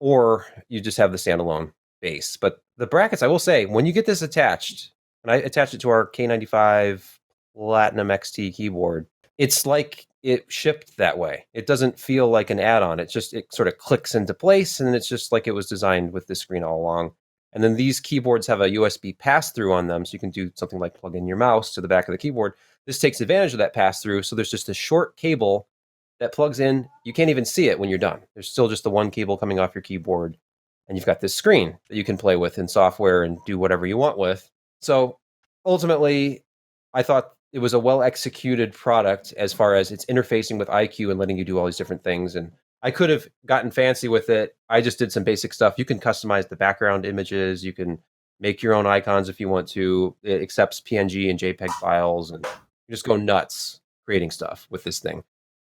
or you just have the standalone base. But the brackets, I will say, when you get this attached, and I attached it to our K95 Platinum XT keyboard, it's like it shipped that way. It doesn't feel like an add-on. It sort of clicks into place, and then it's just like it was designed with this screen all along. And then these keyboards have a USB pass-through on them, so you can do something like plug in your mouse to the back of the keyboard. This takes advantage of that pass-through, so there's just a short cable that plugs in. You can't even see it when you're done. There's still just the one cable coming off your keyboard, and you've got this screen that you can play with in software and do whatever you want with. So ultimately, I thought it was a well-executed product as far as it's interfacing with iCUE and letting you do all these different things. And I could have gotten fancy with it. I just did some basic stuff. You can customize the background images. You can make your own icons if you want to. It accepts PNG and JPEG files, and you just go nuts creating stuff with this thing.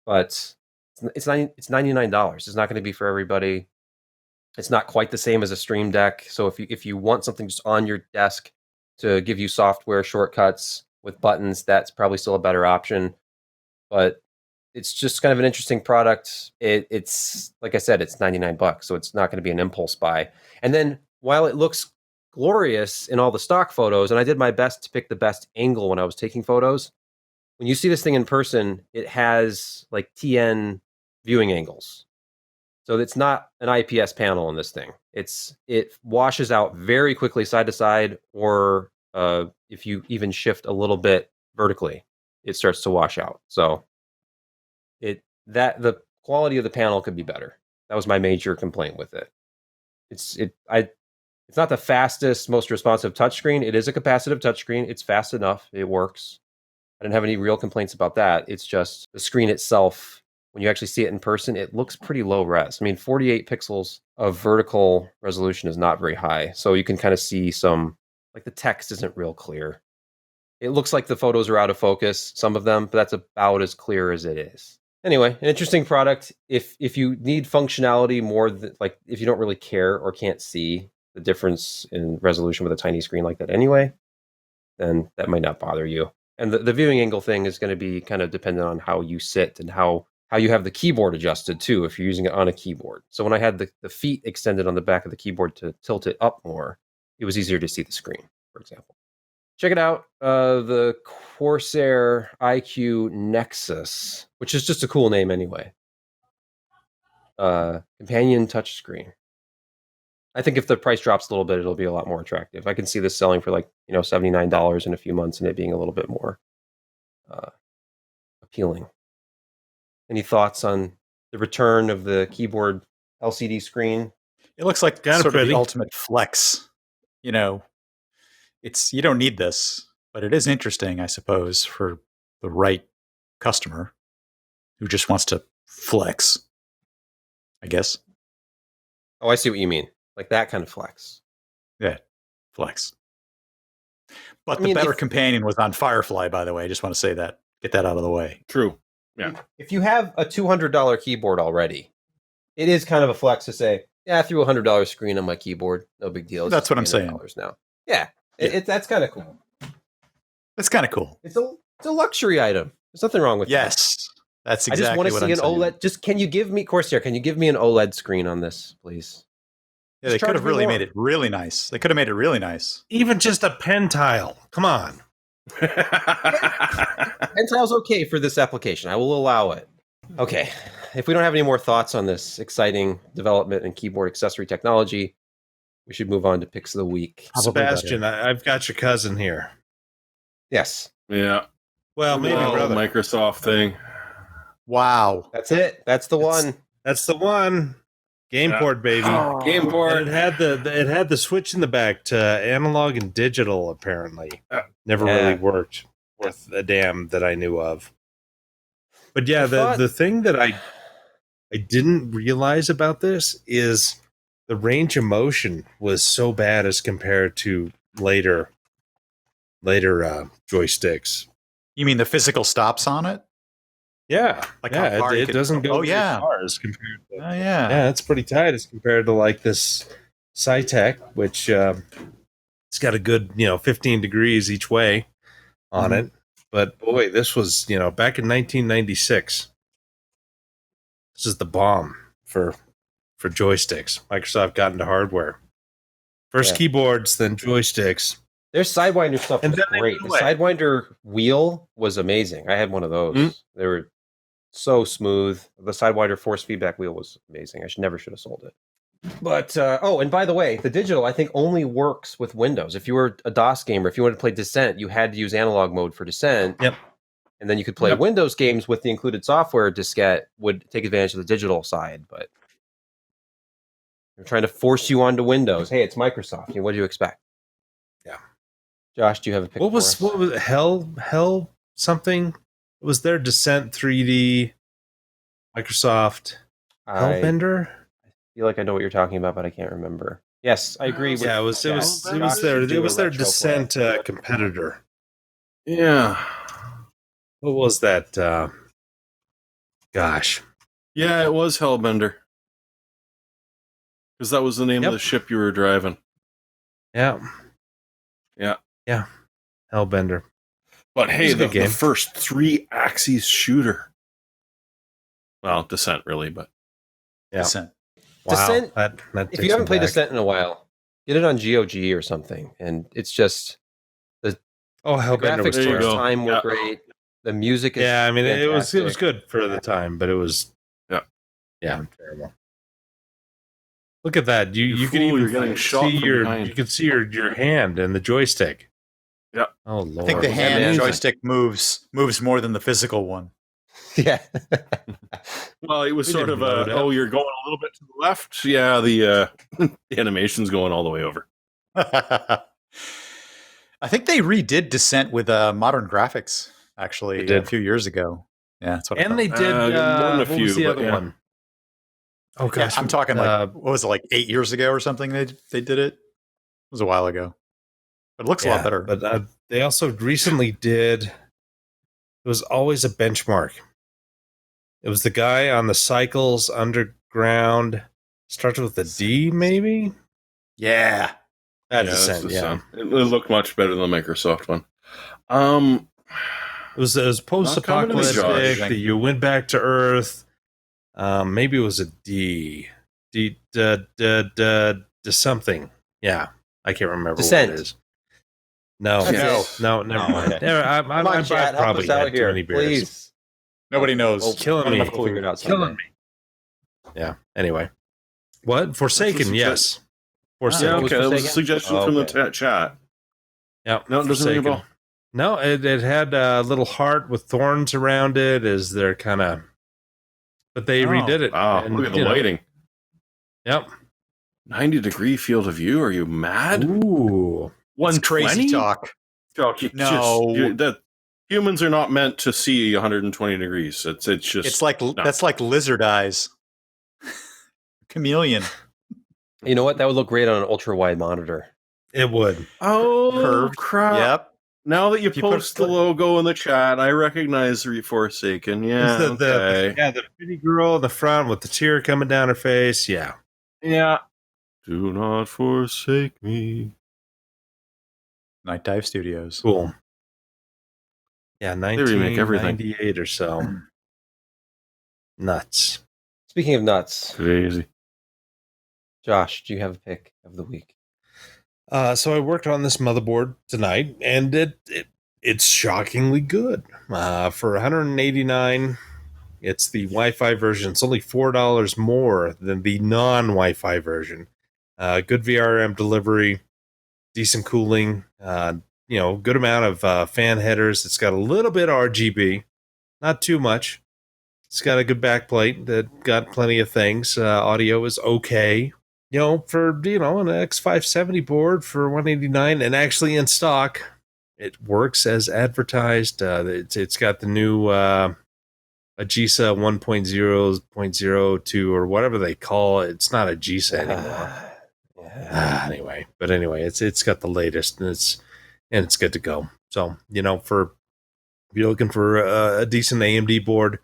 But it's $99. It's not going to be for everybody. It's not quite the same as a Stream Deck. So if you want something just on your desk to give you software shortcuts with buttons, that's probably still a better option. But it's just kind of an interesting product. It's like I said, it's $99, so it's not going to be an impulse buy. And then while it looks glorious in all the stock photos, and I did my best to pick the best angle when I was taking photos, when you see this thing in person, it has like TN viewing angles. So it's not an IPS panel in this thing. It washes out very quickly side to side, or if you even shift a little bit vertically, it starts to wash out. So the quality of the panel could be better. That was my major complaint with it. It's not the fastest, most responsive touchscreen. It is a capacitive touchscreen. It's fast enough. It works. I didn't have any real complaints about that. It's just the screen itself, when you actually see it in person, it looks pretty low res. I mean, 48 pixels of vertical resolution is not very high. So you can kind of see like the text isn't real clear. It looks like the photos are out of focus, some of them, but that's about as clear as it is. Anyway, an interesting product. If you need functionality more like if you don't really care or can't see the difference in resolution with a tiny screen like that anyway, then that might not bother you. And the viewing angle thing is going to be kind of dependent on how you sit and how you have the keyboard adjusted too, if you're using it on a keyboard. So when I had the feet extended on the back of the keyboard to tilt it up more, it was easier to see the screen, for example. Check it out, the Corsair iCUE NEXUS, which is just a cool name anyway. Companion touchscreen. I think if the price drops a little bit, it'll be a lot more attractive. I can see this selling for like $79 in a few months, and it being a little bit more appealing. Any thoughts on the return of the keyboard LCD screen? It looks like Kinda sort of pretty. the ultimate flex, you don't need this, but it is interesting, I suppose, for the right customer who just wants to flex, I guess. Oh, I see what you mean. Like that kind of flex. Yeah, flex. But I mean, the better if- companion was on Firefly, by the way. I just want to say that. Get that out of the way. True. Yeah. If you have a $200 keyboard already, it is kind of a flex to say, yeah, I threw a $100 screen on my keyboard. No big deal. It's That's just what I'm saying. $300 now. Yeah, that's kind of cool. That's kind of cool. It's a luxury item. There's nothing wrong with that. Yes. That's exactly I just want to what see I'm an saying. OLED. Just can you give me Corsair? Can you give me an OLED screen on this, please? Yeah, they Just could charge have me really more. made it really nice. They could have made it really nice. Even just a pen tile. Come on. Pentile's okay for this application. I will allow it. Okay. If we don't have any more thoughts on this exciting development in keyboard accessory technology, we should move on to picks of the week. Sebastian, I've got your cousin here. Yes, Yeah. Well, maybe Well, brother. Microsoft thing. Wow. that's it. That's the It's- one. That's the one. Game Yeah. port, baby. Game And board. it had the switch in the back to analog and digital. Apparently, never Yeah. really worked worth a damn that I knew of. But yeah, I thought- the thing that I didn't realize about this is the range of motion was so bad as compared to later joysticks. You mean the physical stops on it? Yeah, Like how yeah, far you it could- doesn't go Oh, very yeah. far as compared to Oh, yeah. yeah, it's pretty tight as compared to like this Cytec, which it's got a good 15 degrees each way on Mhm. it. But boy, this was back in 1996. This is the bomb for joysticks. Microsoft got into hardware. First Yeah. keyboards, then joysticks. Their Sidewinder stuff And was then they great. went The away. Sidewinder wheel was amazing. I had one of those. Mm. They were so smooth. The Sidewinder force feedback wheel was amazing. I never should have sold it. But and by the way, the digital I think only works with Windows. If you were a DOS gamer, if you wanted to play Descent, you had to use analog mode for Descent. Yep. And then you could play Yep. Windows games with the included software. Diskette would take advantage of the digital side, but they're trying to force you onto Windows. Hey, it's Microsoft. What do you expect? Yeah. Josh, do you have a pick? What was Hell something? It was their Descent 3D Microsoft I Hellbender? feel like I know what you're talking about, but I can't remember. Yes, I agree. Yeah, it was Josh. their Josh should do a retro Descent play. competitor. Yeah. What was that? Gosh. Yeah, it was Hellbender. Because that was the name Yep. of the ship you were driving. Yeah. Yeah. Yeah. Hellbender. But hey, It's a the, good game. the first 3-axis shooter. Well, Descent, really, but Yeah. Descent. Wow. Descent- That If takes you haven't me played back. Descent in a while, get it on GOG or something, and it's just Oh, the Hellbender was graphics There you for go. its time were Yeah. great. The music is Yeah, I mean it was fantastic. good for the time, but it was Yeah. terrible. Look at that. You You can fool, even you're getting shot see from behind. you can see your hand and the joystick. Yeah. Oh I lord. think the Yeah, hand man. joystick moves more than the physical one. Yeah. well, it was We sort didn't of know that. you're going a little bit to the left. Yeah, the the animation's going all the way over. I think they redid Descent with modern graphics actually They did. a few years ago. Yeah, that's what I And thought. they did more than a what few, was the but other yeah. one? Oh Yeah, gosh, I'm talking like what was it, like 8 years ago or something? They did it. It was a while ago, but it looks a lot better. But they also recently did. It was always a benchmark. It was the guy on the Cycles Underground. Started with a D, maybe. yeah, That that's Descent, yeah. Descent. It looked much better than the Microsoft one. It was post-apocalyptic. Josh. That you went back to Earth. Maybe it was a D. Something. Yeah, I can't remember Descent. what it is. No, That's no, it. never No, mind. okay. I Come on, I've chat, help probably us out had too here, many beers. please. nobody knows. We'll- Killing me. We'll figure it out someday. Killing me. Yeah. Anyway, what Forsaken? That's Yes, Forsaken. yeah, was okay. That was a Forsaken? suggestion Oh, from okay. the chat. Yeah, No, it doesn't ring a Forsaken. bell. No, it had a little heart with thorns around it. As they're kind of, but they Oh, redid it. Wow, and, look at the you know, lighting. Yep. 90-degree field of view. Are you mad? Ooh. It's crazy 120? talk. No. That humans are not meant to see 120 degrees. It's just It's like that's like lizard eyes. Chameleon. You know what? That would look great on an ultra wide monitor. It would. oh Curved. crap. Yep. Now that you If you put post the logo in the chat, I recognize Forsaken. Yeah, It's the pretty girl in the front with the tear coming down her face. Yeah. yeah. Do not forsake me. Night Dive Studios. Cool. Yeah, remake everything. 1998 or so. Nuts. Speaking of nuts, Crazy. Josh, do you have a pick of the week? So I worked on this motherboard tonight, and it's shockingly good. For $189, it's the Wi-Fi version. It's only $4 more than the non-Wi-Fi version. Good VRM delivery, decent cooling, good amount of fan headers. It's got a little bit of RGB, not too much. It's got a good backplate that got plenty of things. Audio is okay. For an X570 board for $189 and actually in stock, it works as advertised. It's got the new Agisa 1.0.02 or whatever they call it. It's not Agisa anymore. Anyway, it's got the latest and it's good to go. So if you're looking for a decent AMD board,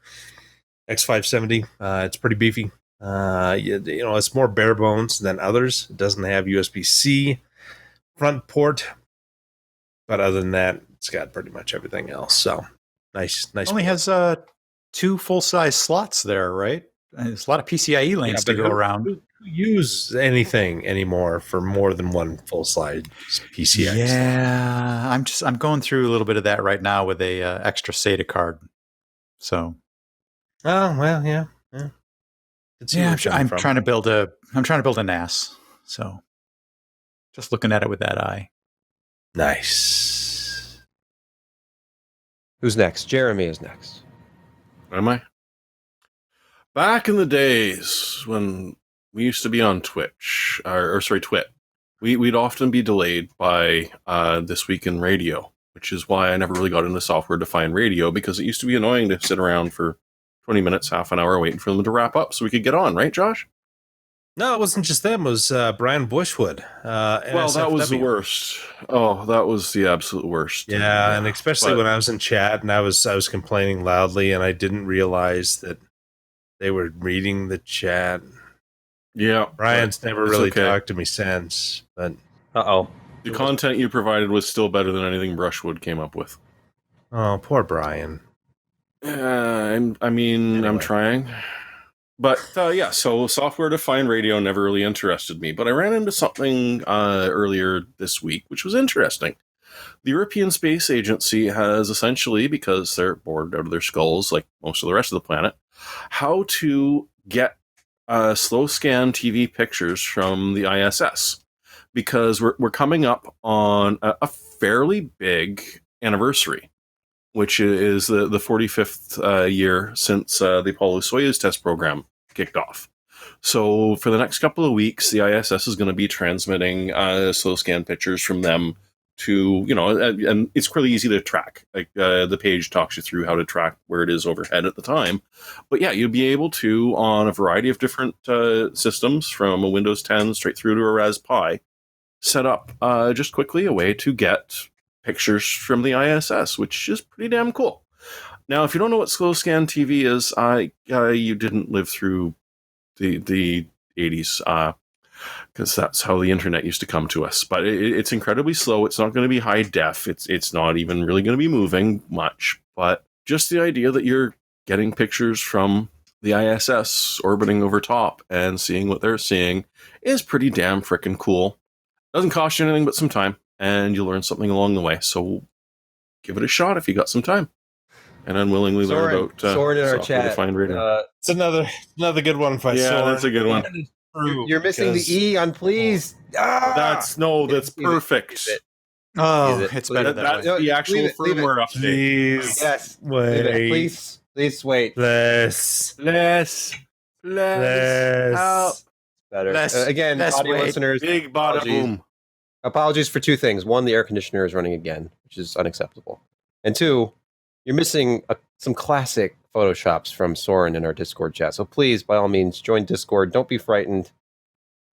X570, it's pretty beefy. It's more bare bones than others. It doesn't have USB-C front port, but other than that, it's got pretty much everything else. So nice. It only has 2 full-size slots there, right? And there's a lot of PCIe lanes to go around. Who use anything anymore for more than one full-size PCI? Yeah, I'm going through a little bit of that right now with a extra SATA card. So, oh well, yeah. I'm trying to build a NAS. So, just looking at it with that eye. Nice. Who's next? Jeremy is next. Am I? Back in the days when we used to be on Twitch, Twit, we'd often be delayed by This Week in Radio, which is why I never really got into software-defined radio, because it used to be annoying to sit around for 20 minutes, half an hour waiting for them to wrap up so we could get on, right, Josh? No, it wasn't just them. It was Brian Bushwood. That was the worst. Oh, that was the absolute worst. Yeah, and especially when I was in chat and I was complaining loudly and I didn't realize that they were reading the chat. Yeah. Brian's never really talked to me since. But the content you provided was still better than anything Brushwood came up with. Oh, poor Brian. I'm trying. But so software-defined radio never really interested me. But I ran into something earlier this week, which was interesting. The European Space Agency has essentially, because they're bored out of their skulls, like most of the rest of the planet, how to get slow scan TV pictures from the ISS. Because we're coming up on a fairly big anniversary, which is the 45th year since the Apollo-Soyuz test program kicked off. So for the next couple of weeks, the ISS is going to be transmitting slow scan pictures from them to, and it's really easy to track. Like the page talks you through how to track where it is overhead at the time. But yeah, you'll be able to, on a variety of different systems, from a Windows 10 straight through to a Raspberry Pi, set up just quickly a way to get pictures from the ISS, which is pretty damn cool. Now, if you don't know what slow scan TV is, you didn't live through the 80s, because that's how the internet used to come to us. But it's incredibly slow. It's not going to be high def. It's not even really going to be moving much. But just the idea that you're getting pictures from the ISS orbiting over top and seeing what they're seeing is pretty damn freaking cool. Doesn't cost you anything but some time, and you'll learn something along the way. So give it a shot if you got some time. And unwillingly learn about Soren in our chat. It's another good one. Soren. That's a good one. You're missing the E on please. That's perfect. It's better than that's the actual firmware update. Please, yes, wait. Please wait. Less. Better. Again, audio listeners. Big bada boom. Apologies for two things. One, the air conditioner is running again, which is unacceptable. And two, you're missing some classic Photoshops from Soren in our Discord chat. So please, by all means, join Discord. Don't be frightened.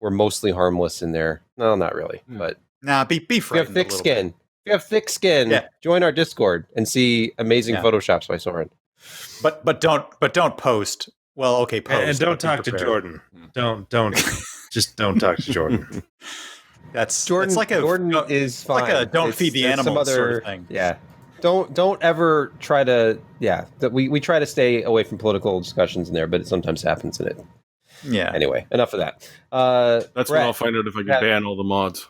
We're mostly harmless in there. No, not really. But Nah, be if you frightened have thick skin, join our Discord and see amazing Photoshops by Soren. But don't post. Well, okay, post. And don't talk to Jordan. Don't just don't talk to Jordan. That's Jordan. It's like Jordan is fine. Like a don't feed the animals sort of thing. Yeah. Don't ever try to. Yeah. We try to stay away from political discussions in there, but it sometimes happens in it. Yeah. Anyway, enough of that. That's when I'll find out if I can ban all the mods.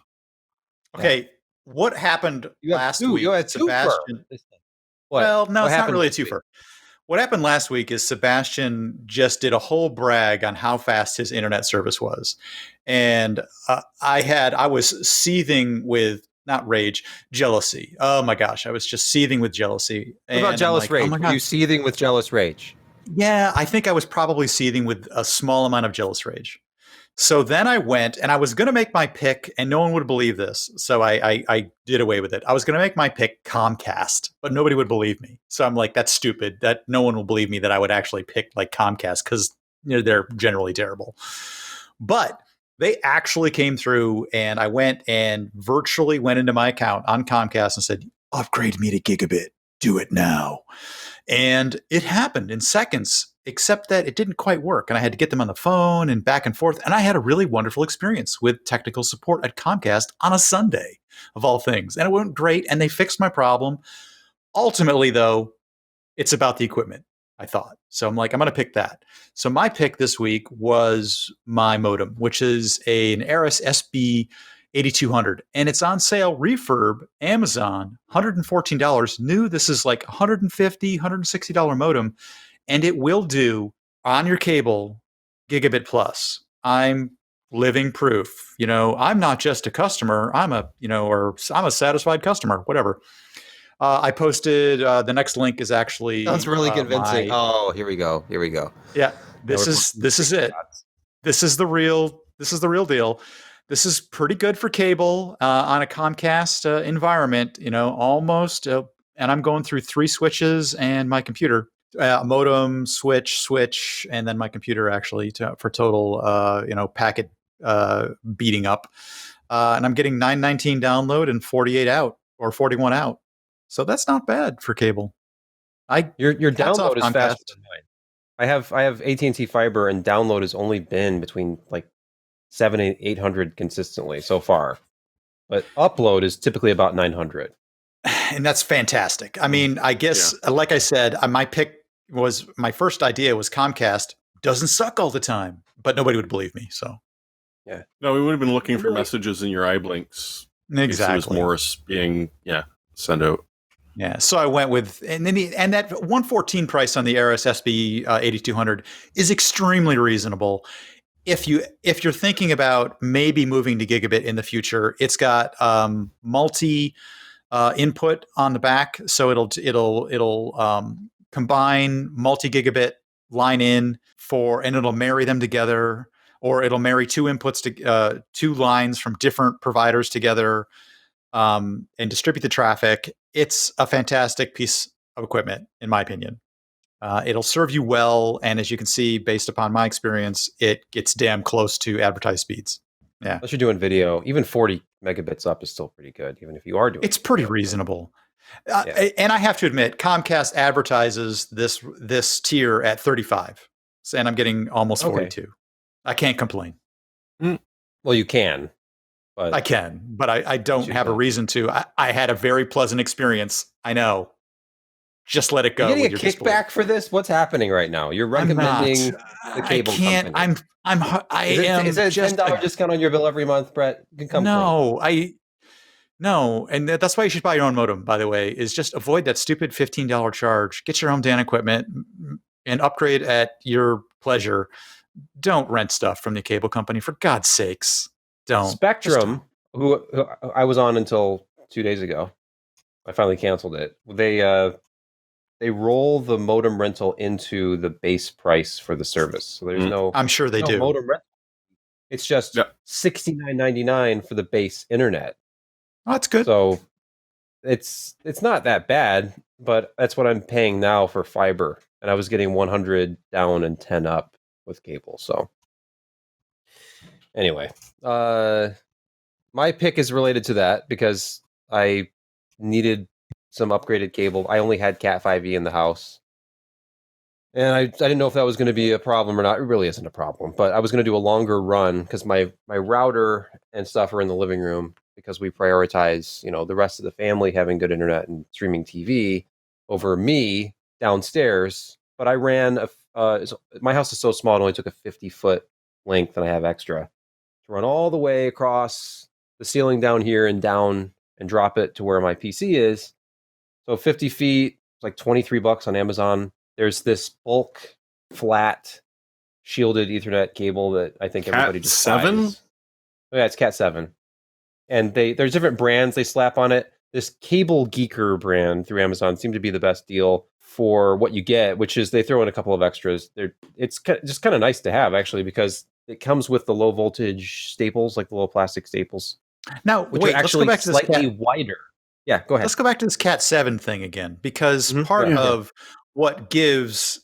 Okay. What happened last week? You had Sebastian. What? Well, no, What it's not happened really a this week? twofer. What happened last week is Sebastian just did a whole brag on how fast his internet service was, and I was seething with not rage, jealousy. Oh my gosh, I was just seething with jealousy. What about jealous rage? Oh my Were God. you seething with jealous rage? Yeah, I think I was probably seething with a small amount of jealous rage. So then I went and I was going to make my pick, and no one would believe this. So I did away with it. I was going to make my pick Comcast, but nobody would believe me. So I'm like, that's stupid. That no one will believe me that I would actually pick like Comcast because they're generally terrible. But they actually came through, and I went and virtually went into my account on Comcast and said, upgrade me to gigabit. Do it now. And it happened in seconds, except that it didn't quite work. And I had to get them on the phone and back and forth. And I had a really wonderful experience with technical support at Comcast on a Sunday, of all things. And it went great, and they fixed my problem. Ultimately, though, it's about the equipment, I thought. So I'm like, I'm going to pick that. So my pick this week was my modem, which is an Aris SB 8200, and it's on sale, refurb, Amazon, $114 new. This is like $150, $160 modem, and it will do on your cable gigabit plus. I'm living proof. I'm not just a customer. I'm a satisfied customer, whatever. I posted the next link is actually Sounds really convincing. Oh, here we go. Yeah, this is it. This is the real deal. This is pretty good for cable on a Comcast environment, almost. And I'm going through 3 switches and my computer, modem, switch, and then my computer actually for total, packet beating up. And I'm getting 919 download and 48 out or 41 out. So that's not bad for cable. Your download is faster than mine. I have AT&T fiber, and download has only been between like 700 and 800 consistently so far, but upload is typically about 900, and that's fantastic. I mean, I guess like I said, my first idea was Comcast doesn't suck all the time, but nobody would believe me. So no, we would have been looking for messages in your iBlinks. Exactly, it was Morris being send out. Yeah, so I went with and that 114 price on the Aris SB 8200 is extremely reasonable. If you're thinking about maybe moving to gigabit in the future, it's got multi input on the back, so it'll combine multi gigabit line in and it'll marry them together, or it'll marry 2 inputs to 2 lines from different providers together and distribute the traffic. It's a fantastic piece of equipment, in my opinion. It'll serve you well, and as you can see, based upon my experience, it gets damn close to advertised speeds. Yeah, unless you're doing video, even 40 megabits up is still pretty good. Even if you are doing, it's pretty reasonable. And I have to admit, Comcast advertises this tier at 35, and I'm getting almost 42. I can't complain. Well, you can, but I can, but I don't have a reason to. I had a very pleasant experiance. I know. Just let it go. Are you getting a kickback for this? What's happening right now? You're recommending the cable company. Is it a $10 discount on your bill every month, Brett? You can come No, and that's why you should buy your own modem, by the way, is just avoid that stupid $15 charge. Get your own DAN equipment and upgrade at your pleasure. Don't rent stuff from the cable company, for God's sakes. Don't. Spectrum, who I was on until 2 days ago, I finally canceled it. They roll the modem rental into the base price for the service. So there's no... I'm sure they do. Modem rental. It's just $69.99 for the base internet. Oh, that's good. So it's not that bad, but that's what I'm paying now for fiber. And I was getting 100 down and 10 up with cable. So anyway, my pick is related to that because I needed some upgraded cable. I only had Cat 5e in the house. And I didn't know if that was going to be a problem or not. It really isn't a problem. But I was going to do a longer run because my router and stuff are in the living room because we prioritize, the rest of the family having good internet and streaming TV over me downstairs. But I ran my house is so small, it only took a 50-foot length, and I have extra to run all the way across the ceiling down here and down and drop it to where my PC is. So 50 feet, it's like $23 on Amazon. There's this bulk, flat, shielded Ethernet cable that I think everybody just Cat 7? buys. Oh, yeah, it's Cat 7. And there's different brands they slap on it. This Cable Geeker brand through Amazon seemed to be the best deal for what you get, which is they throw in a couple of extras. It's just kind of nice to have, actually, because it comes with the low voltage staples, like the little plastic staples. Now, which wait, are actually let's go back to this slightly wider. Yeah, go ahead. Let's go back to this Cat 7 thing again, because part of what gives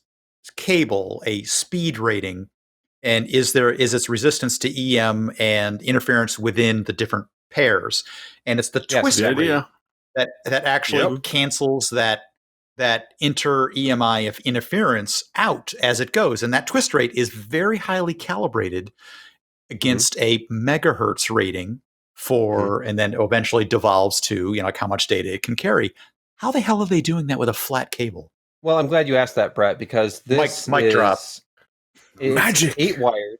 cable a speed rating and is its resistance to EM and interference within the different pairs. And it's the twist rate that actually cancels that inter EMI of interference out as it goes. And that twist rate is very highly calibrated against a megahertz rating for, and then eventually devolves to, like how much data it can carry. How the hell are they doing that with a flat cable? Well, I'm glad you asked that, Brett, because this mic drop. Magic. 8 wires.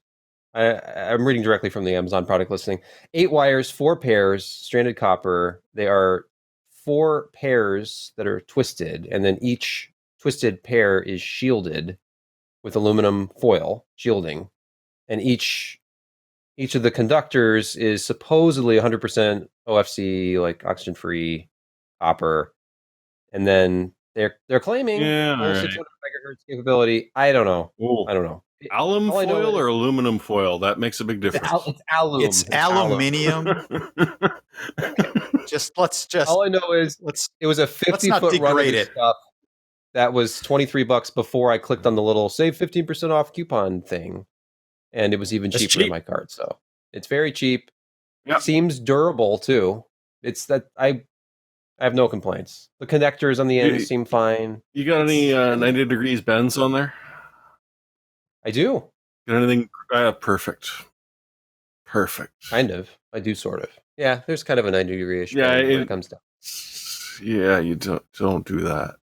I'm reading directly from the Amazon product listing. 8 wires, 4 pairs, stranded copper. They are 4 pairs that are twisted, and then each twisted pair is shielded with aluminum foil shielding, and each of the conductors is supposedly 100% OFC, like oxygen-free copper, and then they're claiming 600 megahertz capability. I don't know. Ooh. I don't know. Alum foil or aluminum foil? That makes a big difference. It's alum. It's aluminium. Let's all I know is it was a 50-foot run of this stuff that was $23 before I clicked on the little save 15% off coupon thing, and it was even cheaper in my cart. So it's very cheap. Yep. Seems durable too. It's that I have no complaints. The connectors on the end seem fine. You got any 90 degrees bends on there? I do. Got anything? Perfect. Kind of. I do sort of. Yeah, there's kind of a 90-degree-ish when it comes down. Yeah, you don't do that.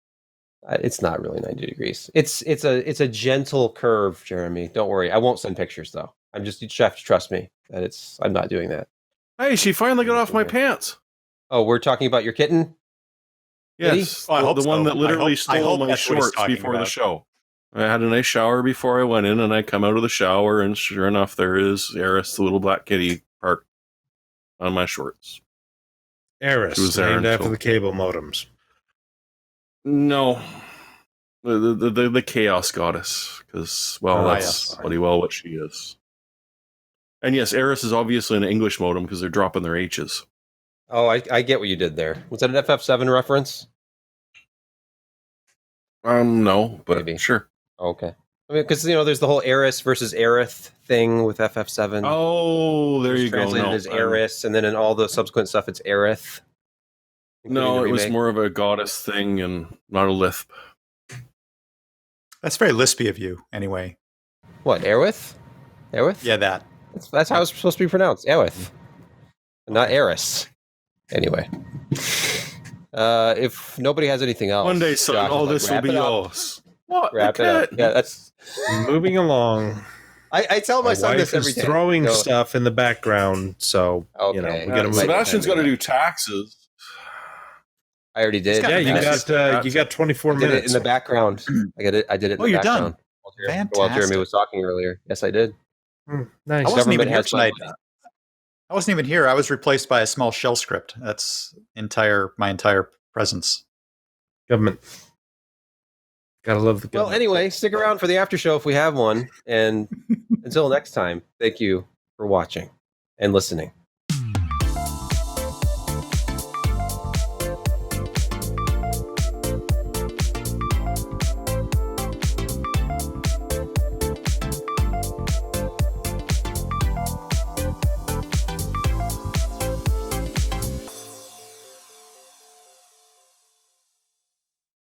It's not really 90 degrees. It's a gentle curve, Jeremy. Don't worry. I won't send pictures though. You just have to trust me that I'm not doing that. Hey, she finally got off my pants. Oh, we're talking about your kitten? Yes, the one that literally stole my shorts before the show. I had a nice shower before I went in, and I come out of the shower, and sure enough, there is Eris, the little black kitty, parked on my shorts. Eris, named after the cable modems. No, the chaos goddess, because that's bloody well what she is. And yes, Eris is obviously an English modem because they're dropping their H's. Oh, I get what you did there. Was that an FF7 reference? No, but maybe. Sure. Okay. I mean, because there's the whole Eris versus Aerith thing with FF7. Oh, there you go. Translated as Eris, and then in all the subsequent stuff, it's Aerith. No, it was more of a goddess thing and not a lisp. That's very lispy of you, anyway. What, Aerith? Aerith? Yeah, that. That's how it's supposed to be pronounced, Aerith. Not Eris. Anyway. If nobody has anything else. One day, son, all this will be yours. What? Wrap it up. Yeah, that's... Moving along. I tell my son this every day. Throwing stuff in the background, so we got to. Sebastian's got to do taxes. I already did. Yeah, you got 24 minutes. I did it in the background. I did it in the background. Done. While Jeremy was talking earlier. Yes, I did. Nice. I wasn't even here tonight. I wasn't even here. I was replaced by a small shell script. That's my entire presence. Government. Gotta love the government. Well, anyway, stick around for the after show if we have one. And until next time, thank you for watching and listening.